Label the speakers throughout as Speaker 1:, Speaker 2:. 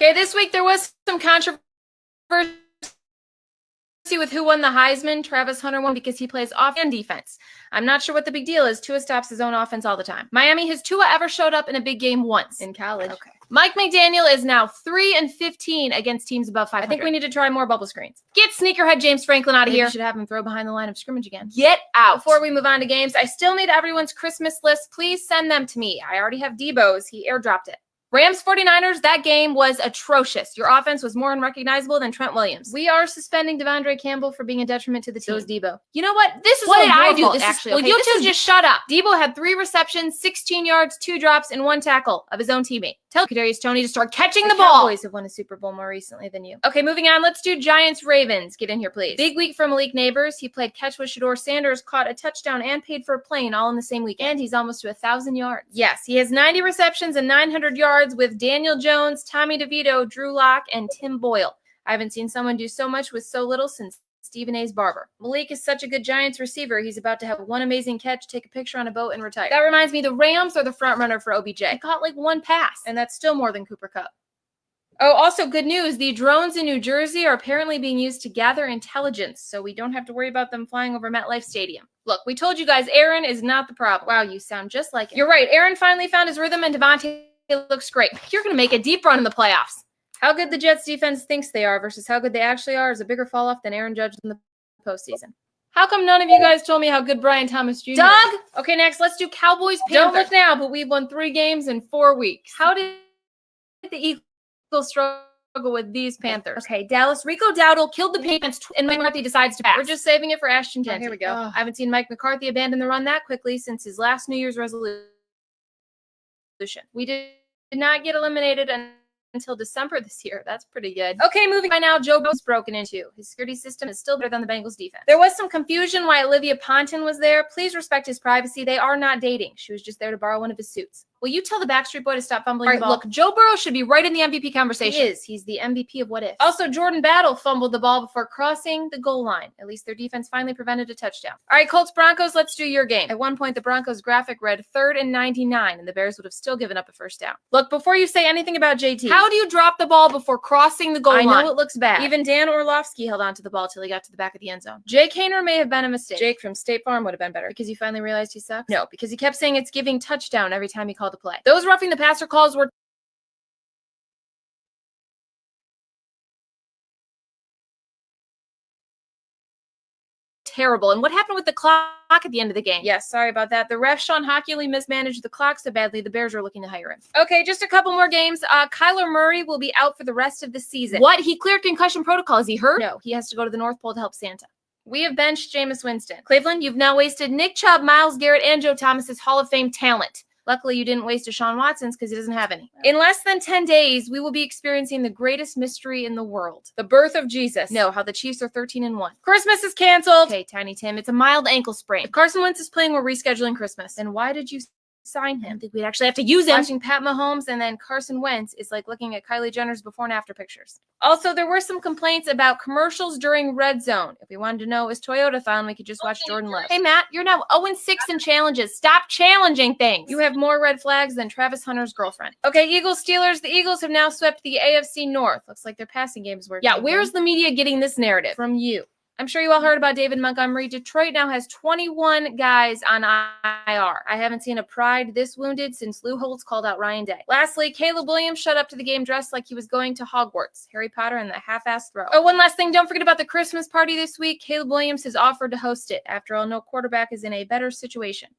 Speaker 1: Okay, this week there was some controversy with who won the Heisman. Travis Hunter won because he plays offense and defense. I'm not sure what the big deal is. Tua stops his own offense all the time. Miami, has Tua ever showed up in a big game once?
Speaker 2: In college.
Speaker 1: Okay. Mike McDaniel is now 3-15 against teams above 500. I think we need to try more bubble screens. Get sneakerhead James Franklin out of here. You should have him throw behind the line of scrimmage again. Get out. Before we move on to games, I still need everyone's Christmas list. Please send them to me. I already have Debo's. He airdropped it. Rams 49ers, that game was atrocious. Your offense was more unrecognizable than Trent Williams. We are suspending Devondre Campbell for being a detriment to the team. So is Debo. You know what? This is what did I do? This actually. Well, you two just shut up. Debo had 3 receptions, 16 yards, 2 drops, and 1 tackle of his own teammate. Tell Kadarius Toney to start catching the ball. Cowboys have won a Super Bowl more recently than you. Okay, moving on. Let's do Giants-Ravens. Get in here, please. Big week for Malik Neighbors. He played catch with Shedeur Sanders, caught a touchdown, and paid for a plane all in the same weekend. And he's almost to 1,000 yards. Yes, he has 90 receptions and 900 yards with Daniel Jones, Tommy DeVito, Drew Lock, and Tim Boyle. I haven't seen someone do so much with so little since Stephen A's barber. Malik is such a good Giants receiver. He's about to have one amazing catch, take a picture on a boat, and retire. That reminds me, the Rams are the front runner for OBJ. He caught like 1 pass, and that's still more than Cooper Kupp. Oh, also good news. The drones in New Jersey are apparently being used to gather intelligence, so we don't have to worry about them flying over MetLife Stadium. Look, we told you guys Aaron is not the problem. Wow, you sound just like him. You're right. Aaron finally found his rhythm, and Devontae looks great. You're going to make a deep run in the playoffs. How good the Jets defense thinks they are versus how good they actually are is a bigger fall-off than Aaron Judge in the postseason. How come none of you guys told me how good Brian Thomas Jr.
Speaker 2: Doug!
Speaker 1: is? Okay, next, let's do Cowboys-Panthers. Don't look now, but we've won 3 games in 4 weeks. How did the Eagles struggle with these Panthers? Okay, Dallas. Rico Dowdle killed the Patriots, and Mike McCarthy decides to pass. We're just saving it for Ashton Jeanty.
Speaker 2: Here we go.
Speaker 1: I haven't seen Mike McCarthy abandon the run that quickly since his last New Year's resolution. We did not get eliminated until December this year. That's pretty good. Okay, moving on now. Joe Burrow's broken into. His security system is still better than the Bengals defense. There was some confusion why Olivia Ponton was there. Please respect his privacy. They are not dating. She was just there to borrow one of his suits. Will you tell the Backstreet Boy to stop fumbling the ball? Look, Joe Burrow should be right in the MVP conversation. He is. He's the MVP of what if. Also, Jordan Battle fumbled the ball before crossing the goal line. At least their defense finally prevented a touchdown. All right, Colts-Broncos, let's do your game. At one point, the Broncos graphic read 3rd and 99, and the Bears would have still given up a first down. Look, before you say anything about JT, how do you drop the ball before crossing the goal line? I know it looks bad. Even Dan Orlovsky held on to the ball till he got to the back of the end zone. Jake Haener may have been a mistake. Jake from State Farm would have been better. Because you finally realized he sucks? No, because he kept saying it's giving touchdown every time he called a play. Those roughing the passer calls were terrible. And what happened with the clock at the end of the game? Yes, sorry about that. The ref, Sean Hockey, mismanaged the clock so badly, the Bears are looking to hire him. Okay, just a couple more games. Kyler Murray will be out for the rest of the season. What? He cleared concussion protocol. Is he hurt? No, he has to go to the North Pole to help Santa. We have benched Jameis Winston. Cleveland, you've now wasted Nick Chubb, Myles Garrett, and Joe Thomas's Hall of Fame talent. Luckily, you didn't waste Deshaun Watson's because he doesn't have any. In less than 10 days, we will be experiencing the greatest mystery in the world. The birth of Jesus. No, how the Chiefs are 13-1. Christmas is canceled. Okay, Tiny Tim, it's a mild ankle sprain. If Carson Wentz is playing, we're rescheduling Christmas. And why did you sign him? I don't think we'd actually have to use him. Watching Pat Mahomes and then Carson Wentz is like looking at Kylie Jenner's before and after pictures. Also, there were some complaints about commercials during Red Zone. If we wanted to know it was Toyota-thon, we could just watch Jordan Love. Hey, Matt, you're now 0-6 in challenges. Stop challenging things. You have more red flags than Travis Hunter's girlfriend. Okay, Eagles-Steelers. The Eagles have now swept the AFC North. Looks like their passing game is working. Yeah, where's the media getting this narrative? From you. I'm sure you all heard about David Montgomery. Detroit now has 21 guys on IR. I haven't seen a Pride this wounded since Lou Holtz called out Ryan Day. Lastly, Caleb Williams showed up to the game dressed like he was going to Hogwarts. Harry Potter and the half-assed throw. Oh, one last thing. Don't forget about the Christmas party this week. Caleb Williams has offered to host it. After all, no quarterback is in a better situation.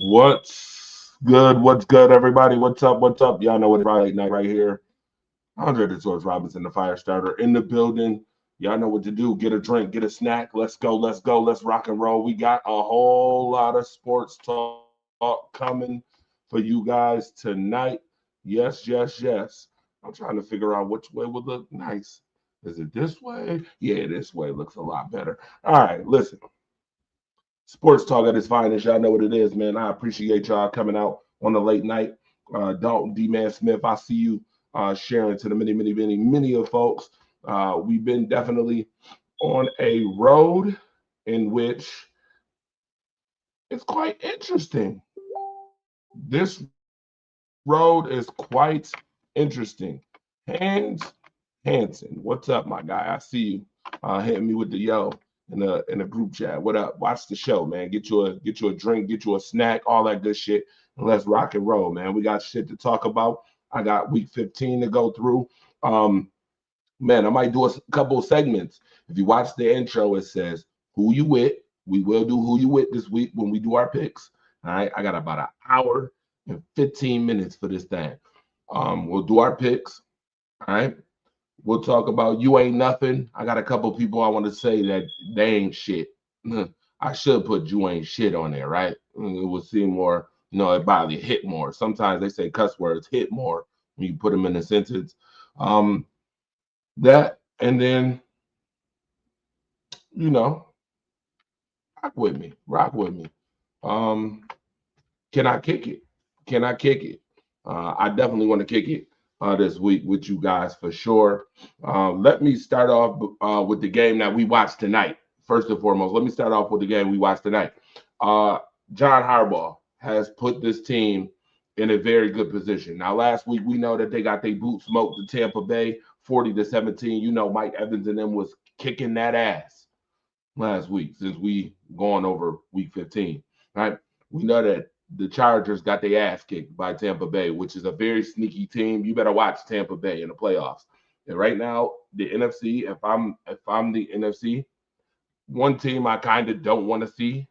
Speaker 2: What's good? What's good, everybody? What's up? What's up? Y'all know what Friday night right here. Andre the Source Robinson, the fire starter, in the building. Y'all know what to do. Get a drink, get a snack. Let's go. Let's go. Let's rock and roll. We got a whole lot of sports talk coming for you guys tonight. Yes, yes, yes. I'm trying to figure out which way would look nice. Is it this way? Yeah, this way looks a lot better. All right, listen. Sports talk at its finest. Y'all know what it is, man. I appreciate y'all coming out on the late night. Dalton D-Man Smith, I see you sharing to the many of folks. We've been definitely on a road in which it's quite interesting. This road is quite interesting. Hanson, what's up, my guy? I see you hitting me with the yo in a group chat. What up? Watch the show, man. Get you a drink, get you a snack, all that good shit, and let's rock and roll, man. We got shit to talk about. I got week 15 to go through. Man, I might do a couple of segments. If you watch the intro, it says who you with. We will do who you with this week when we do our picks. All right, I got about an hour and 15 minutes for this thing. We'll do our picks. All right. We'll talk about you ain't nothing. I got a couple people I want to say that they ain't shit. I should put you ain't shit on there, right? It would seem more, it probably hit more. Sometimes they say cuss words hit more when you put them in a sentence. That, and then, you know, rock with me. Um, can I kick it? Can I kick it? I definitely want to kick it this week with you guys for sure. Let me start off with the game that we watched tonight. First and foremost, let me start off with the game we watched tonight. John Harbaugh has put this team in a very good position. Now, last week we know that they got their boot smoked to Tampa Bay, 40-17. You know, Mike Evans and them was kicking that ass last week since we gone over week 15. Right? We know that the Chargers got their ass kicked by Tampa Bay, which is a very sneaky team. You better watch Tampa Bay in the playoffs. And right now, the NFC, if I'm the NFC, one team I kind of don't want to see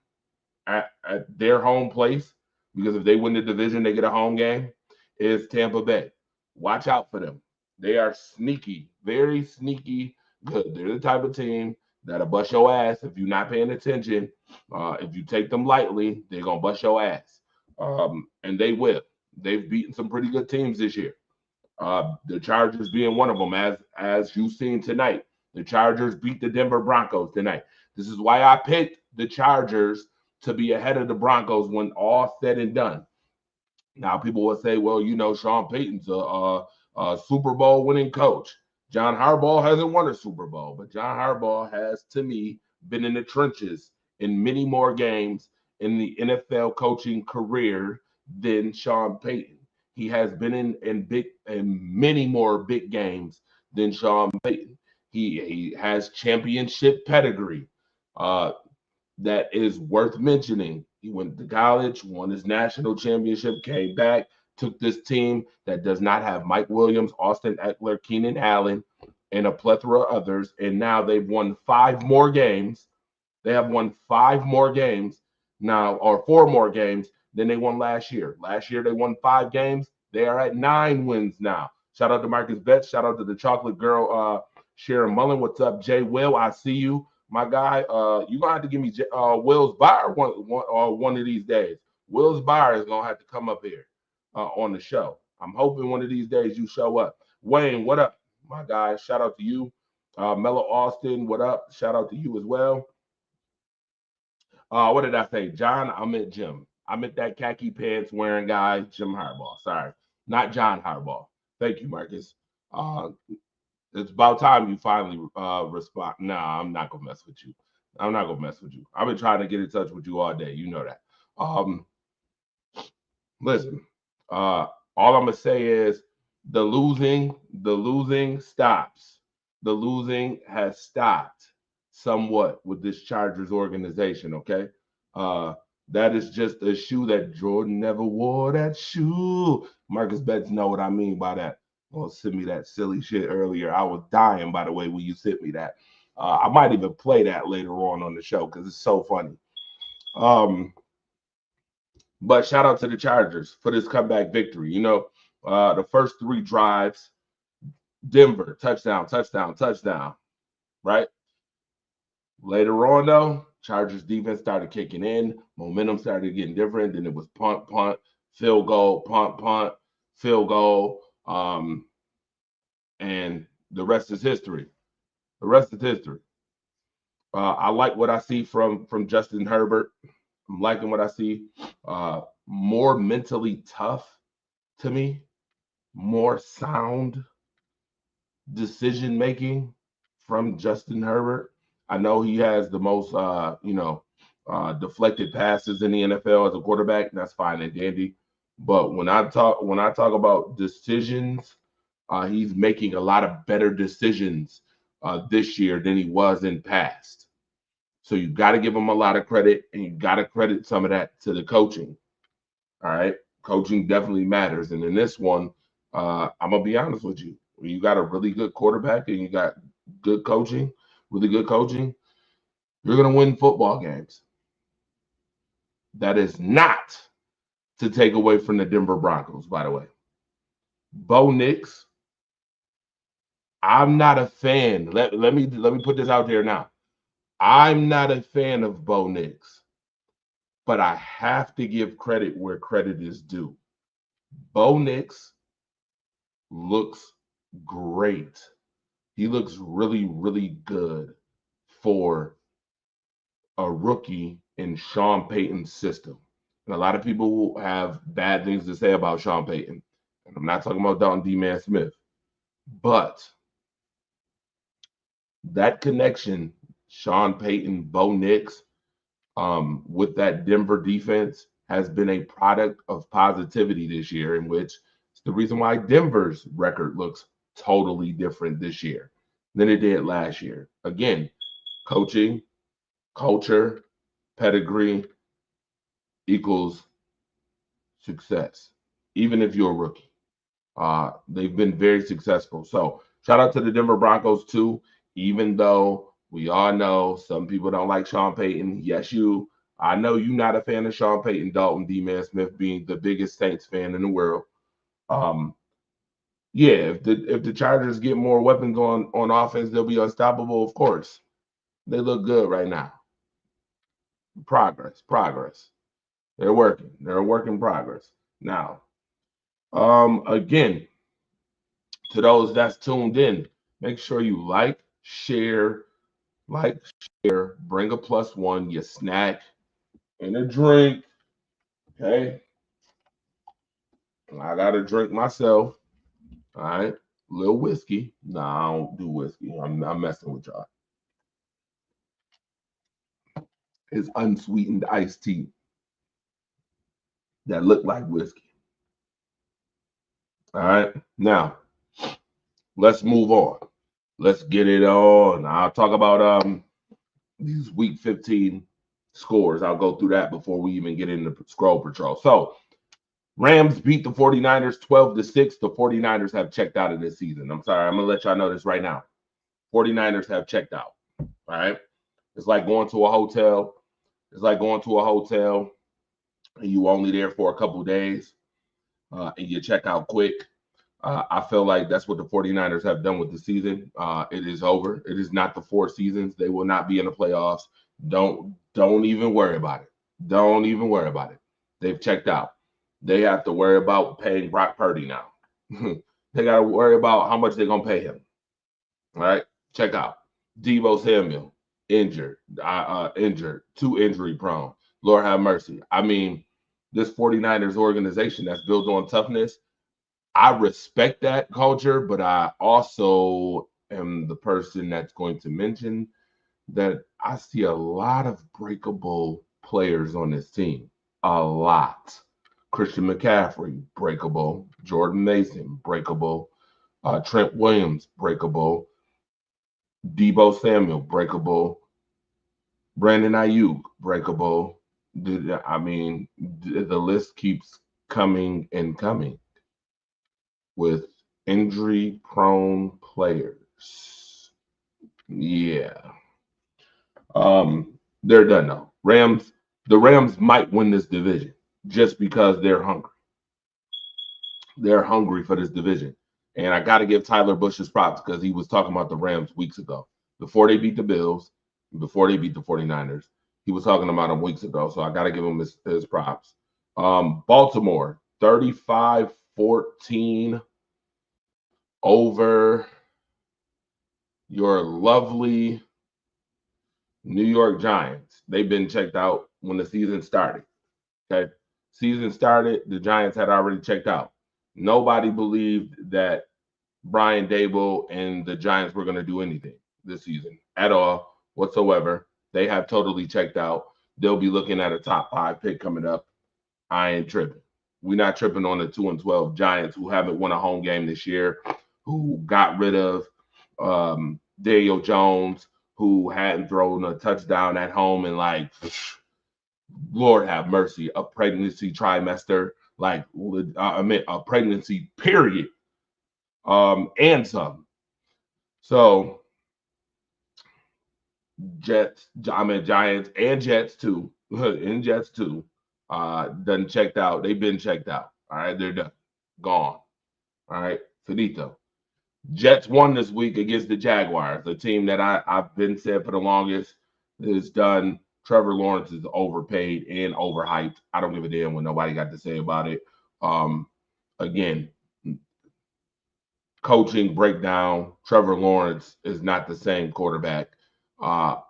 Speaker 2: at their home place, because if they win the division, they get a home game, is Tampa Bay. Watch out for them. They are sneaky, very sneaky good. They're the type of team that'll bust your ass if you're not paying attention. If you take them lightly, they're going to bust your ass. And they will. They've beaten some pretty good teams this year. The Chargers being one of them, as you've seen tonight. The Chargers beat the Denver Broncos tonight. This is why I picked the Chargers to be ahead of the Broncos when all said and done. Now, people will say, well, Sean Payton's a Super Bowl winning coach. John Harbaugh hasn't won a Super Bowl, but John Harbaugh has, to me, been in the trenches in many more games in the NFL coaching career than Sean Payton. He has been in many more big games than Sean Payton. He has championship pedigree. That is worth mentioning. He went to college, won his national championship, came back, took this team that does not have Mike Williams, Austin Eckler, Keenan Allen, and a plethora of others, and now they've won 5 more games. They have won 5 more games now, or 4 more games than they won last year. Last year they won 5 games. They are at 9 wins now. Shout out to Marcus Betts. Shout out to the Chocolate Girl, Sharon Mullen. What's up, Jay Will? I see you. My guy, you're gonna have to give me Will's Buyer one of these days. Will's Buyer is gonna have to come up here on the show. I'm hoping one of these days you show up. Wayne, what up, my guy? Shout out to you. Mello Austin, what up? Shout out to you as well. What did I say? John, I meant Jim. I meant that khaki pants wearing guy, Jim Harbaugh. Sorry, not John Harbaugh. Thank you, Marcus. It's about time you finally respond. Nah, I'm not gonna mess with you. I'm not gonna mess with you. I've been trying to get in touch with you all day. You know that. Listen. All I'm gonna say is the losing stops. The losing has stopped somewhat with this Chargers organization. Okay. That is just a shoe that Jordan never wore. That shoe. Marcus Betts know what I mean by that. Well, send me that silly shit earlier. I was dying, by the way, when you sent me that. I might even play that later on the show because it's so funny. But shout out to the Chargers for this comeback victory. You know, the first 3 drives, Denver, touchdown, touchdown, touchdown, right? Later on, though, Chargers defense started kicking in. Momentum started getting different. Then it was punt, punt, field goal, punt, punt, field goal. And the rest is history. The rest is history. I like what I see from Justin Herbert. I'm liking what I see. More mentally tough to me, more sound decision making from Justin Herbert. I know he has the most, deflected passes in the NFL as a quarterback. That's fine and dandy. But when I talk about decisions, he's making a lot of better decisions this year than he was in past. So you got to give him a lot of credit, and you got to credit some of that to the coaching. All right, coaching definitely matters, and in this one, I'm gonna be honest with you. When you got a really good quarterback and you got good coaching, really good coaching, you're gonna win football games. That is not to take away from the Denver Broncos, by the way. Bo Nix, I'm not a fan. Let me put this out there now. I'm not a fan of Bo Nix, but I have to give credit where credit is due. Bo Nix looks great. He looks really, really good for a rookie in Sean Payton's system. And a lot of people have bad things to say about Sean Payton. And I'm not talking about Dalton D-Man Smith. But that connection, Sean Payton, Bo Nix, with that Denver defense has been a product of positivity this year, in which it's the reason why Denver's record looks totally different this year than it did last year. Again, coaching, culture, pedigree equals success, even if you're a rookie. They've been very successful. So shout out to the Denver Broncos too, even though we all know some people don't like Sean Payton. Yes, I know you're not a fan of Sean Payton, Dalton D-Man Smith being the biggest Saints fan in the world. Yeah, if the Chargers get more weapons on offense, they'll be unstoppable, of course. They look good right now. Progress. They're working. They're a work in progress. Now, again, to those that's tuned in, make sure you share, bring a +1, your snack, and a drink. Okay. I got a drink myself. All right. Little whiskey. No, I don't do whiskey. I'm messing with y'all. It's unsweetened iced tea that look like whiskey. All right. Now, let's move on. Let's get it on. I'll talk about these week 15 scores. I'll go through that before we even get into scroll patrol. So Rams beat the 49ers 12-6. The 49ers have checked out of this season. I'm sorry. I'm going to let y'all know this right now. 49ers have checked out. All right. It's like going to a hotel. And you only there for a couple days and you check out quick. I feel like that's what the 49ers have done with the season. It is over. It is not the 4 seasons. They will not be in the playoffs. Don't even worry about it. Don't even worry about it. They've checked out. They have to worry about paying Brock Purdy now. They got to worry about how much they're going to pay him. All right? Check out. Deebo Samuel, injured, too injury prone. Lord have mercy. I mean, this 49ers organization that's built on toughness, I respect that culture, but I also am the person that's going to mention that I see a lot of breakable players on this team. A lot. Christian McCaffrey, breakable. Jordan Mason, breakable. Trent Williams, breakable. Deebo Samuel, breakable. Brandon Ayuk, breakable. I mean, the list keeps coming and coming with injury-prone players. Yeah. They're done now. The Rams might win this division. just because they're hungry. They're hungry for this division. And I got to give Tyler Bush his props because he was talking about the Rams weeks ago. Before they beat the Bills, before they beat the 49ers, he was talking about them weeks ago. So I got to give him his props. Baltimore, 35-14 over your lovely New York Giants. They've been checked out when the season started. Okay. Season started, the Giants had already checked out. Nobody believed that Brian Dable and the Giants were going to do anything this season at all whatsoever. They have totally checked out. They'll be looking at a top 5 pick coming up. I ain't tripping. We're not tripping on the 2-12 Giants who haven't won a home game this year, who got rid of Daniel Jones, who hadn't thrown a touchdown at home in like, Lord have mercy, a pregnancy trimester, like a pregnancy period, and some. So Giants and Jets too, and Jets too, done checked out. They've been checked out. All right, they're done, gone. All right, finito. Jets won this week against the Jaguars, a team that I've been said for the longest is done. Trevor Lawrence is overpaid and overhyped. I don't give a damn what nobody got to say about it. Again, coaching breakdown. Trevor Lawrence is not the same quarterback. The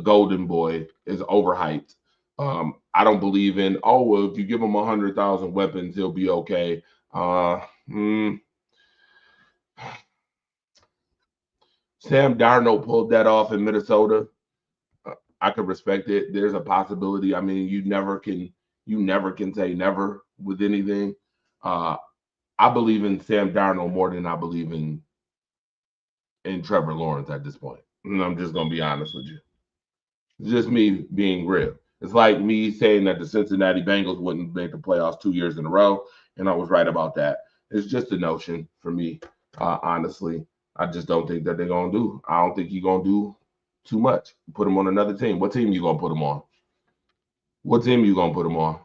Speaker 2: Golden Boy is overhyped. I don't believe in, oh, well, if you give him 100,000 weapons, he'll be okay. Sam Darnold pulled that off in Minnesota. I could respect it. There's a possibility. I mean, you never can say never with anything. I believe in Sam Darnold more than I believe in Trevor Lawrence at this point. And I'm just gonna be honest with you. It's just me being real. It's like me saying that the Cincinnati Bengals wouldn't make the playoffs 2 years in a row, and I was right about that. It's just a notion for me, honestly. I just don't think that they're gonna do. I don't think he's gonna do too much. Put him on another team. What team you gonna put him on? What team you gonna put him on?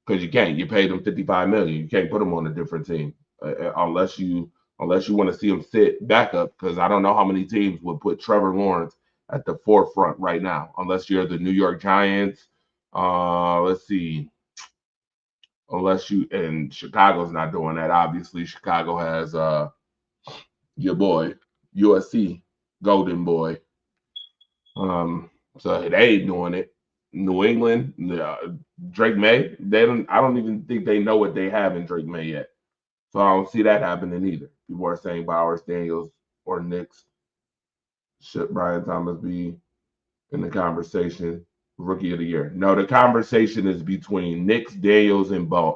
Speaker 2: Because you can't. You paid him $55 million. You can't put him on a different team unless you want to see him sit backup. Because I don't know how many teams would put Trevor Lawrence at the forefront right now, unless you're the New York Giants. Let's see. Unless you, and Chicago's not doing that. Obviously, Chicago has your boy, USC, Golden Boy. So they ain't doing it. New England, Drake May, I don't even think they know what they have in Drake May yet. So I don't see that happening either. People are saying Bowers, Daniels, or Knicks. Should Brian Thomas be in the conversation? Rookie of the year. No, the conversation is between Knicks, Daniels, and Bones.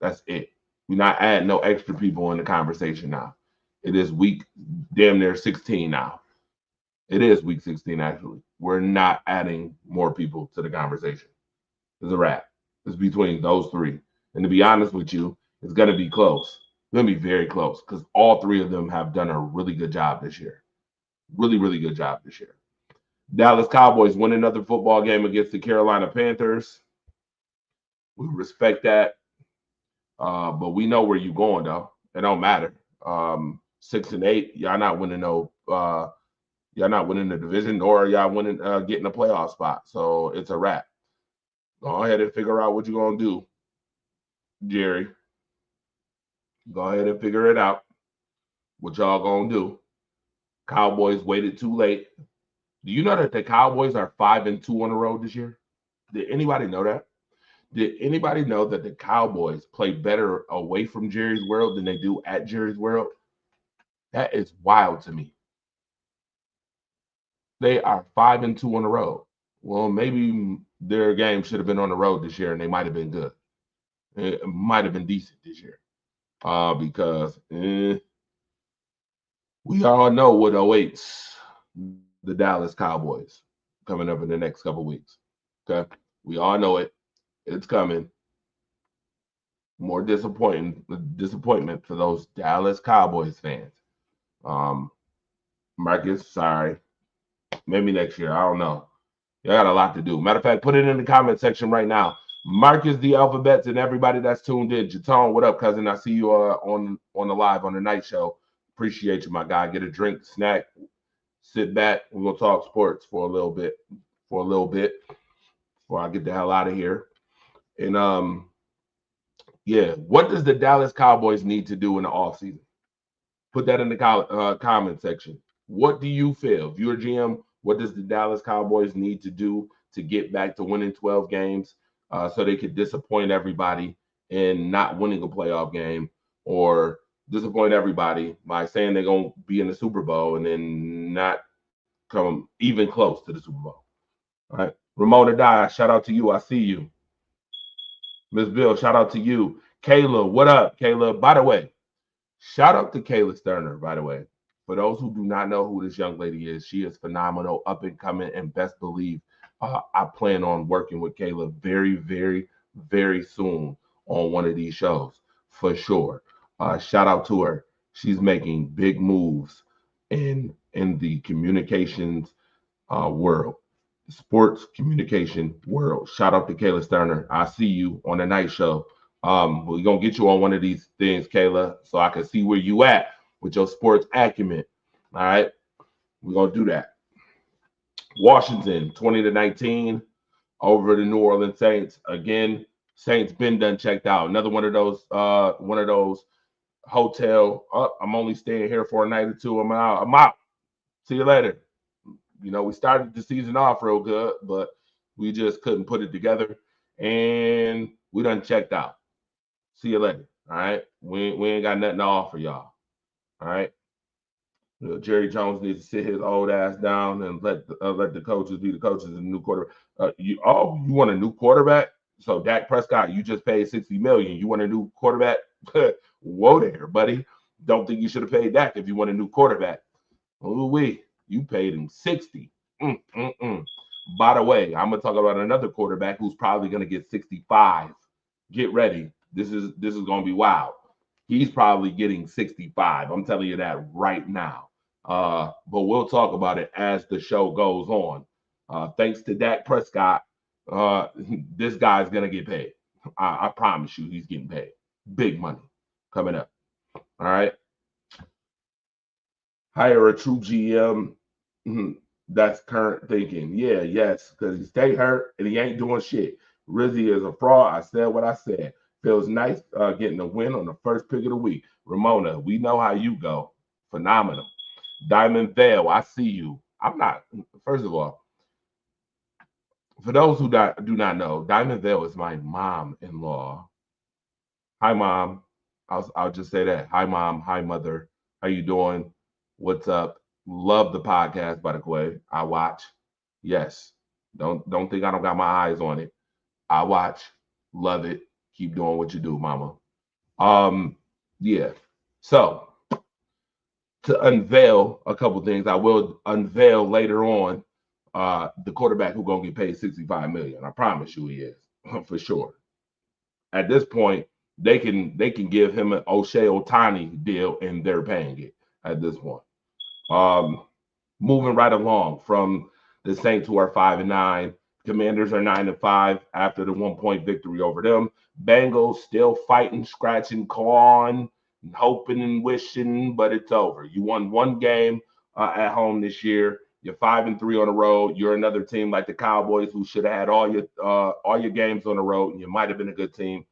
Speaker 2: That's it. We're not adding no extra people in the conversation now. It is week damn near 16 now. It is week 16, actually. We're not adding more people to the conversation. It's a wrap. It's between those three. And to be honest with you, it's going to be close. It's going to be very close because all three of them have done a really good job this year. Really, really good job this year. Dallas Cowboys win another football game against the Carolina Panthers. We respect that. But we know where you're going, though. It don't matter. 6-8, y'all not winning no y'all not winning the division, nor are y'all winning getting a playoff spot. So it's a wrap. Go ahead and figure out what you're gonna do, Jerry. Go ahead and figure it out. What y'all gonna do? Cowboys waited too late. Do you know that the Cowboys are 5-2 on the road this year? Did anybody know that? Did anybody know that the Cowboys play better away from Jerry's World than they do at Jerry's World? That is wild to me. They are 5-2 on the road. Well, maybe their game should have been on the road this year, and they might have been good. It might have been decent this year, because we all know what awaits the Dallas Cowboys coming up in the next couple weeks. Okay, we all know it. It's coming. More disappointment for those Dallas Cowboys fans. Marcus, sorry. Maybe next year. I don't know. You got a lot to do. Matter of fact, put it in the comment section right now. Marcus the Alphabets and everybody that's tuned in. Jatone, what up, cousin? I see you on the live on the night show. Appreciate you, my guy. Get a drink, snack, sit back. We're gonna talk sports for a little bit. Before I get the hell out of here. And yeah, what does the Dallas Cowboys need to do in the offseason? Put that in the comment section. What do you feel? If you're a GM, what does the Dallas Cowboys need to do to get back to winning 12 games so they could disappoint everybody in not winning a playoff game, or disappoint everybody by saying they're going to be in the Super Bowl and then not come even close to the Super Bowl? All right. Ramona Dye, shout out to you. I see you. Miss Bill, shout out to you. Kayla, what up, Kayla? By the way, shout out to Kayla Sterner, by the way. For those who do not know who this young lady is, she is phenomenal, up and coming, and best believe I plan on working with Kayla very, very, very soon on one of these shows for sure. Shout out to her. She's making big moves in the communications world, sports communication world. Shout out to Kayla Sterner. I see you on the night show. We're gonna get you on one of these things, Kayla, so I can see where you at with your sports acumen. All right, we're gonna do that. Washington 20-19 over the New Orleans Saints. Again, Saints been done checked out. Another one of those hotel. Oh, I'm only staying here for a night or two. I'm out. See you later. You know, we started the season off real good, but we just couldn't put it together, and we done checked out. See you later. All right, we ain't got nothing to offer y'all. All right. You know, Jerry Jones needs to sit his old ass down and let the coaches be the coaches and the new quarterback. You want a new quarterback? So Dak Prescott, you just paid $60 million. You want a new quarterback? Whoa there, buddy. Don't think you should have paid Dak if you want a new quarterback. Ooh-wee. You paid him 60. By the way, I'm gonna talk about another quarterback who's probably gonna get 65. Get ready. This is gonna be wild. He's probably getting 65. I'm telling you that right now. But we'll talk about it as the show goes on. Thanks to Dak Prescott, this guy's gonna get paid. I promise you, he's getting paid. Big money coming up. All right. Hire a true GM. That's current thinking. Yeah, yes, because he stay hurt and he ain't doing shit. Rizzy is a fraud. I said what I said. Feels nice getting a win on the first pick of the week. Ramona, we know how you go. Phenomenal. Diamond Vale, I see you. I'm not. First of all, for those who do not know, Diamond Vale is my mom-in-law. Hi, mom. I'll just say that. Hi, mom. Hi, mother. How you doing? What's up? Love the podcast, by the way. I watch. Yes. Don't think I don't got my eyes on it. I watch. Love it. Keep doing what you do, mama. Yeah. So to unveil a couple things, I will unveil later on the quarterback who's gonna get paid $65 million. I promise you he is for sure. At this point, they can give him an O'Shea Ohtani deal and they're paying it at this point. Moving right along from the Saints, who are 5-9. Commanders are 9-5 after the 1-point victory over them. Bengals still fighting, scratching, clawing, hoping and wishing, but it's over. You won one game at home this year. You're 5-3 on the road. You're another team like the Cowboys who should have had all your games on the road. And you might have been a good team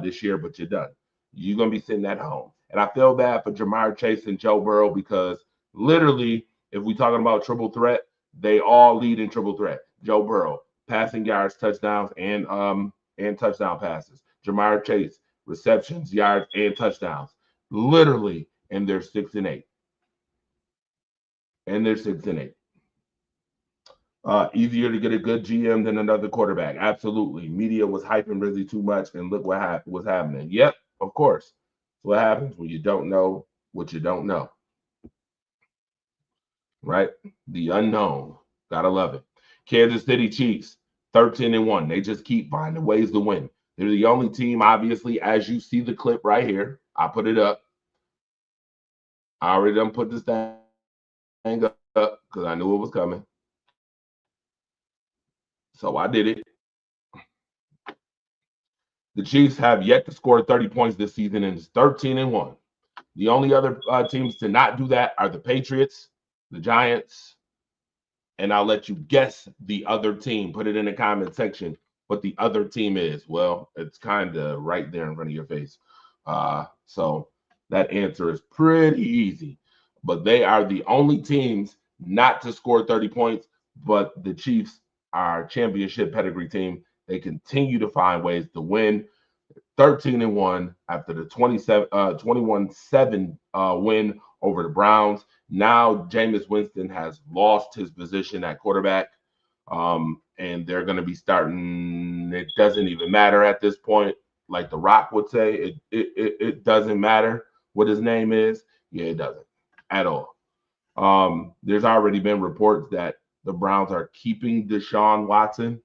Speaker 2: this year, but you're done. You're gonna be sitting at home. And I feel bad for Jamar Chase and Joe Burrow because literally, if we're talking about triple threat, they all lead in triple threat. Joe Burrow, passing yards, touchdowns, and touchdown passes. Jamar Chase, receptions, yards, and touchdowns. Literally, and they're 6-8. And they're 6-8. Easier to get a good GM than another quarterback. Absolutely. Media was hyping Rizzy too much, and look what was happening. Yep, of course. That's what happens when you don't know what you don't know. Right? The unknown. Gotta love it. Kansas City Chiefs, 13-1. They just keep finding ways to win. They're the only team, obviously, as you see the clip right here. I put it up. I already done put this thing up because I knew it was coming. So I did it. The Chiefs have yet to score 30 points this season and is 13-1. The only other teams to not do that are the Patriots, the Giants, and I'll let you guess the other team. Put it in the comment section what the other team is. Well, it's kind of right there in front of your face. So that answer is pretty easy. But they are the only teams not to score 30 points, but the Chiefs are a championship pedigree team. They continue to find ways to win. 13-1 after the 21-7 win over the Browns. Now Jameis Winston has lost his position at quarterback, and they're going to be starting. It doesn't even matter at this point. Like The Rock would say, it doesn't matter what his name is. Yeah, it doesn't at all. There's already been reports that the Browns are keeping Deshaun Watson,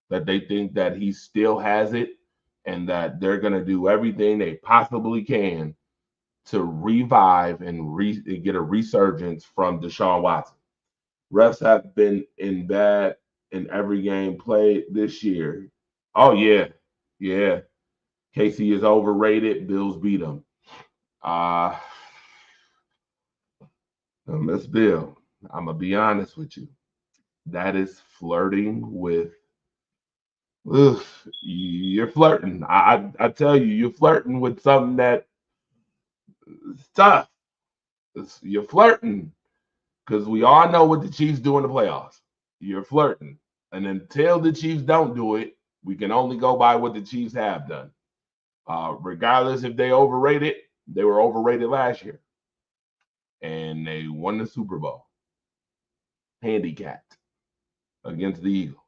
Speaker 2: that they think that he still has it, and that they're going to do everything they possibly can to revive and get a resurgence from Deshaun Watson. Refs have been in bad in every game played this year. Oh, yeah. Yeah. KC is overrated. Bills beat them. Miss Bill, I'm going to be honest with you. That is flirting with. Ugh, you're flirting. I tell you, you're flirting with something that is tough. You're flirting because we all know what the Chiefs do in the playoffs. You're flirting. And until the Chiefs don't do it, we can only go by what the Chiefs have done. Regardless if they overrated, they were overrated last year. And they won the Super Bowl. Handicapped against the Eagles.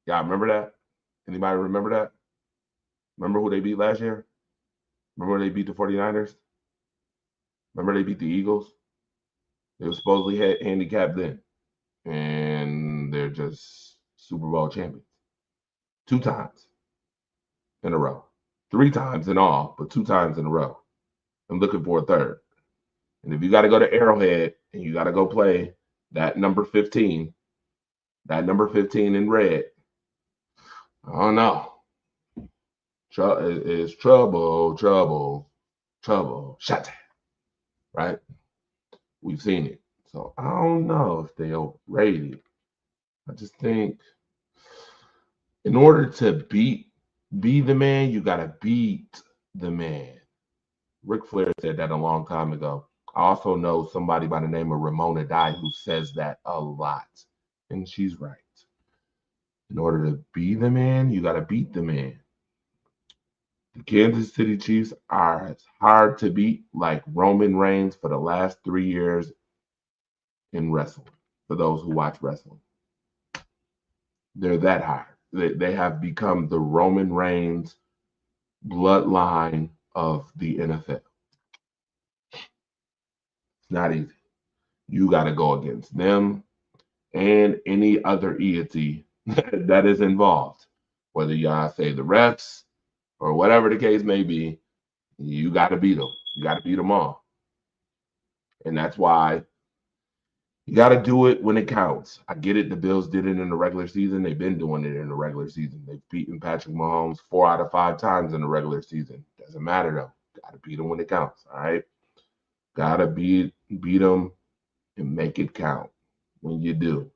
Speaker 2: Y'all remember that? Anybody remember that? Remember who they beat last year? Remember they beat the 49ers? Remember they beat the Eagles? They were supposedly handicapped then. And they're just Super Bowl champions. 2 times in a row. 3 times in all, but 2 times in a row. I'm looking for a third. And if you got to go to Arrowhead and you got to go play that number 15 in red, I don't know. It's trouble. Shut down. Right? We've seen it. So I don't know if they overrated. I just think in order to be the man, you got to beat the man. Ric Flair said that a long time ago. I also know somebody by the name of Ramona Dye who says that a lot. And she's right. In order to be the man, you got to beat the man. The Kansas City Chiefs are as hard to beat like Roman Reigns for the last 3 years in wrestling, for those who watch wrestling. They're that hard. They have become the Roman Reigns bloodline of the NFL. It's not easy. You got to go against them and any other deity that is involved. Whether y'all say the refs or whatever the case may be, you got to beat them. You got to beat them all. And that's why you got to do it when it counts. I get it. The Bills did it in the regular season. They've been doing it in the regular season. They've beaten Patrick Mahomes 4 out of 5 times in the regular season. Doesn't matter, though. Got to beat them when it counts, all right? Got to beat them and make it count when you do.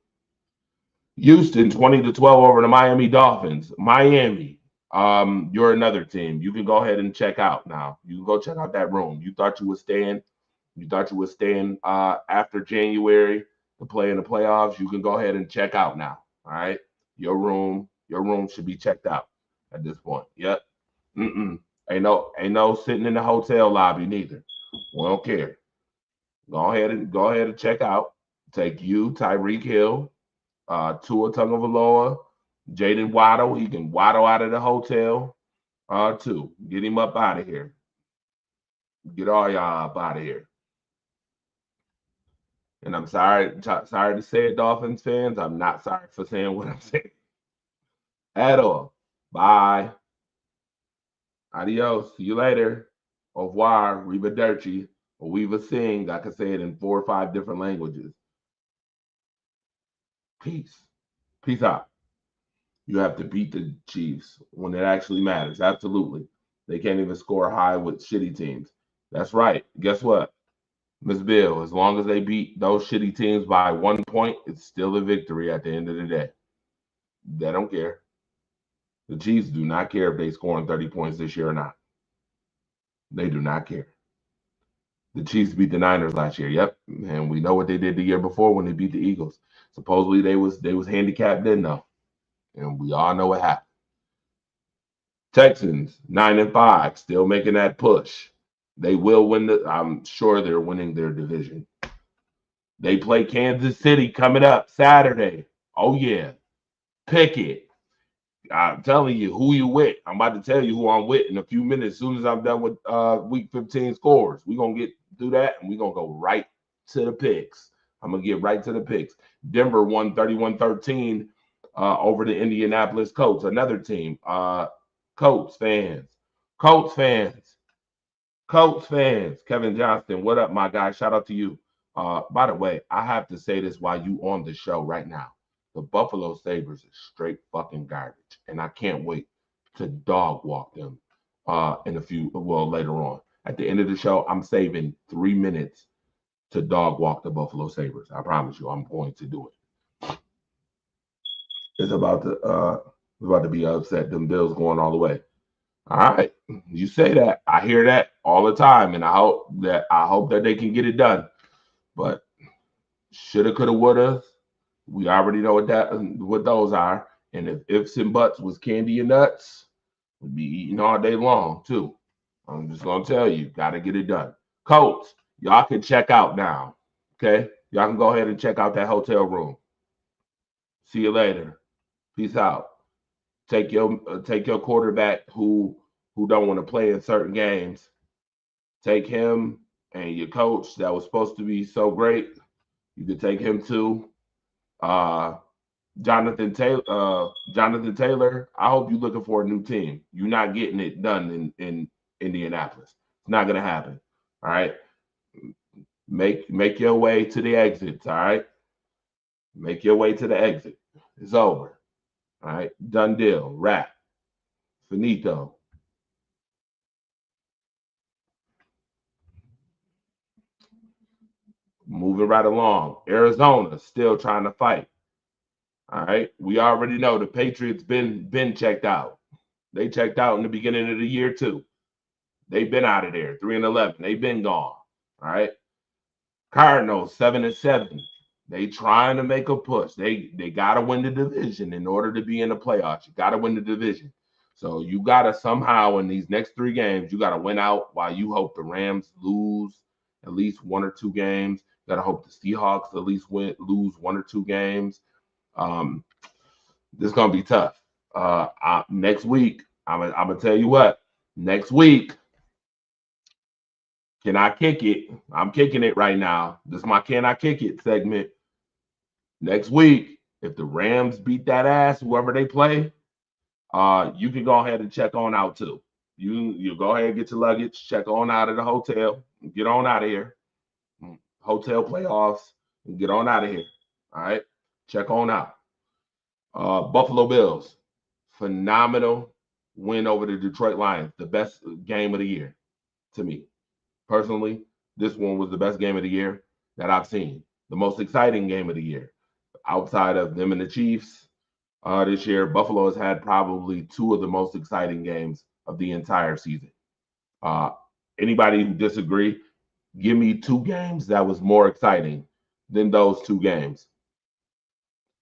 Speaker 2: Houston 20-12 over the Miami Dolphins. Miami, you're another team. You can go ahead and check out now. You can go check out that room. You thought you were staying after January to play in the playoffs. You can go ahead and check out now. All right. Your room should be checked out at this point. Yep. Ain't no sitting in the hotel lobby neither. We don't care. Go ahead and check out. Take you, Tyreek Hill, Tua Tagovailoa, Jaden Waddle. He can waddle out of the hotel too. Get him up out of here. Get all y'all up out of here. And I'm sorry to say it, Dolphins fans. I'm not sorry for saying what I'm saying at all. Bye. Adios. See you later. Au revoir. Arrivederci. Or Weeva Sing. I can say it in 4 or 5 different languages. Peace. Peace out. You have to beat the Chiefs when it actually matters. Absolutely. They can't even score high with shitty teams. That's right. Guess what? Miss Bill, as long as they beat those shitty teams by 1 point, it's still a victory at the end of the day. They don't care. The Chiefs do not care if they scoring 30 points this year or not. They do not care. The Chiefs beat the Niners last year. Yep. And we know what they did the year before when they beat the Eagles. Supposedly they was handicapped then though. And we all know what happened. Texans 9-5, still making that push. They will win I'm sure they're winning their division. They play Kansas City coming up Saturday. Oh yeah. Pick it. I'm telling you who you with. I'm about to tell you who I'm with in a few minutes. As soon as I'm done with week 15 scores, we're going to get through that and we're going to go right to the picks. I'm going to get right to the picks. Denver won 31-13 over the Indianapolis Colts, another team. Colts fans. Kevin Johnston, what up, my guy? Shout out to you. By the way, I have to say this while you on the show right now. The Buffalo Sabres is straight fucking garbage, and I can't wait to dog walk them later on. At the end of the show, I'm saving 3 minutes to dog walk the Buffalo Sabres. I promise you, I'm going to do it. It's about to be upset. Them Bills going all the way. All right, you say that. I hear that all the time, and I hope that they can get it done. But shoulda, coulda, woulda. We already know what those are. And if ifs and buts was candy and nuts, we'd be eating all day long too. I'm just gonna tell you, gotta get it done. Colts, y'all can check out now. Okay, y'all can go ahead and check out that hotel room. See you later. Peace out. Take your quarterback who don't want to play in certain games. Take him and your coach that was supposed to be so great. You could take him too. Jonathan Taylor, I hope you're looking for a new team. You're not getting it done in Indianapolis. It's not gonna happen. All right. Make your way to the exits. All right. Make your way to the exit. It's over. All right. Done deal. Wrap. Finito. Moving right along. Arizona still trying to fight. All right. We already know the Patriots been checked out. They checked out in the beginning of the year too. They've been out of there. 3-11. They've been gone. All right. Cardinals 7-7. They trying to make a push. They gotta win the division in order to be in the playoffs. You gotta win the division. So you gotta somehow in these next 3 games, you gotta win out while you hope the Rams lose at least 1 or 2 games. You gotta hope the Seahawks at least lose 1 or 2 games. This is gonna be tough. Next week, I'm gonna tell you what. Next week, can I kick it? I'm kicking it right now. This is my Can I Kick It segment. Next week, if the Rams beat that ass, whoever they play, you can go ahead and check on out too. You go ahead and get your luggage, check on out of the hotel, get on out of here. Hotel playoffs, and get on out of here. All right, check on out. Buffalo Bills, phenomenal win over the Detroit Lions, the best game of the year to me. Personally, this one was the best game of the year that I've seen. The most exciting game of the year. Outside of them and the Chiefs this year, Buffalo has had probably 2 of the most exciting games of the entire season. Anybody who disagree, give me 2 games that was more exciting than those 2 games.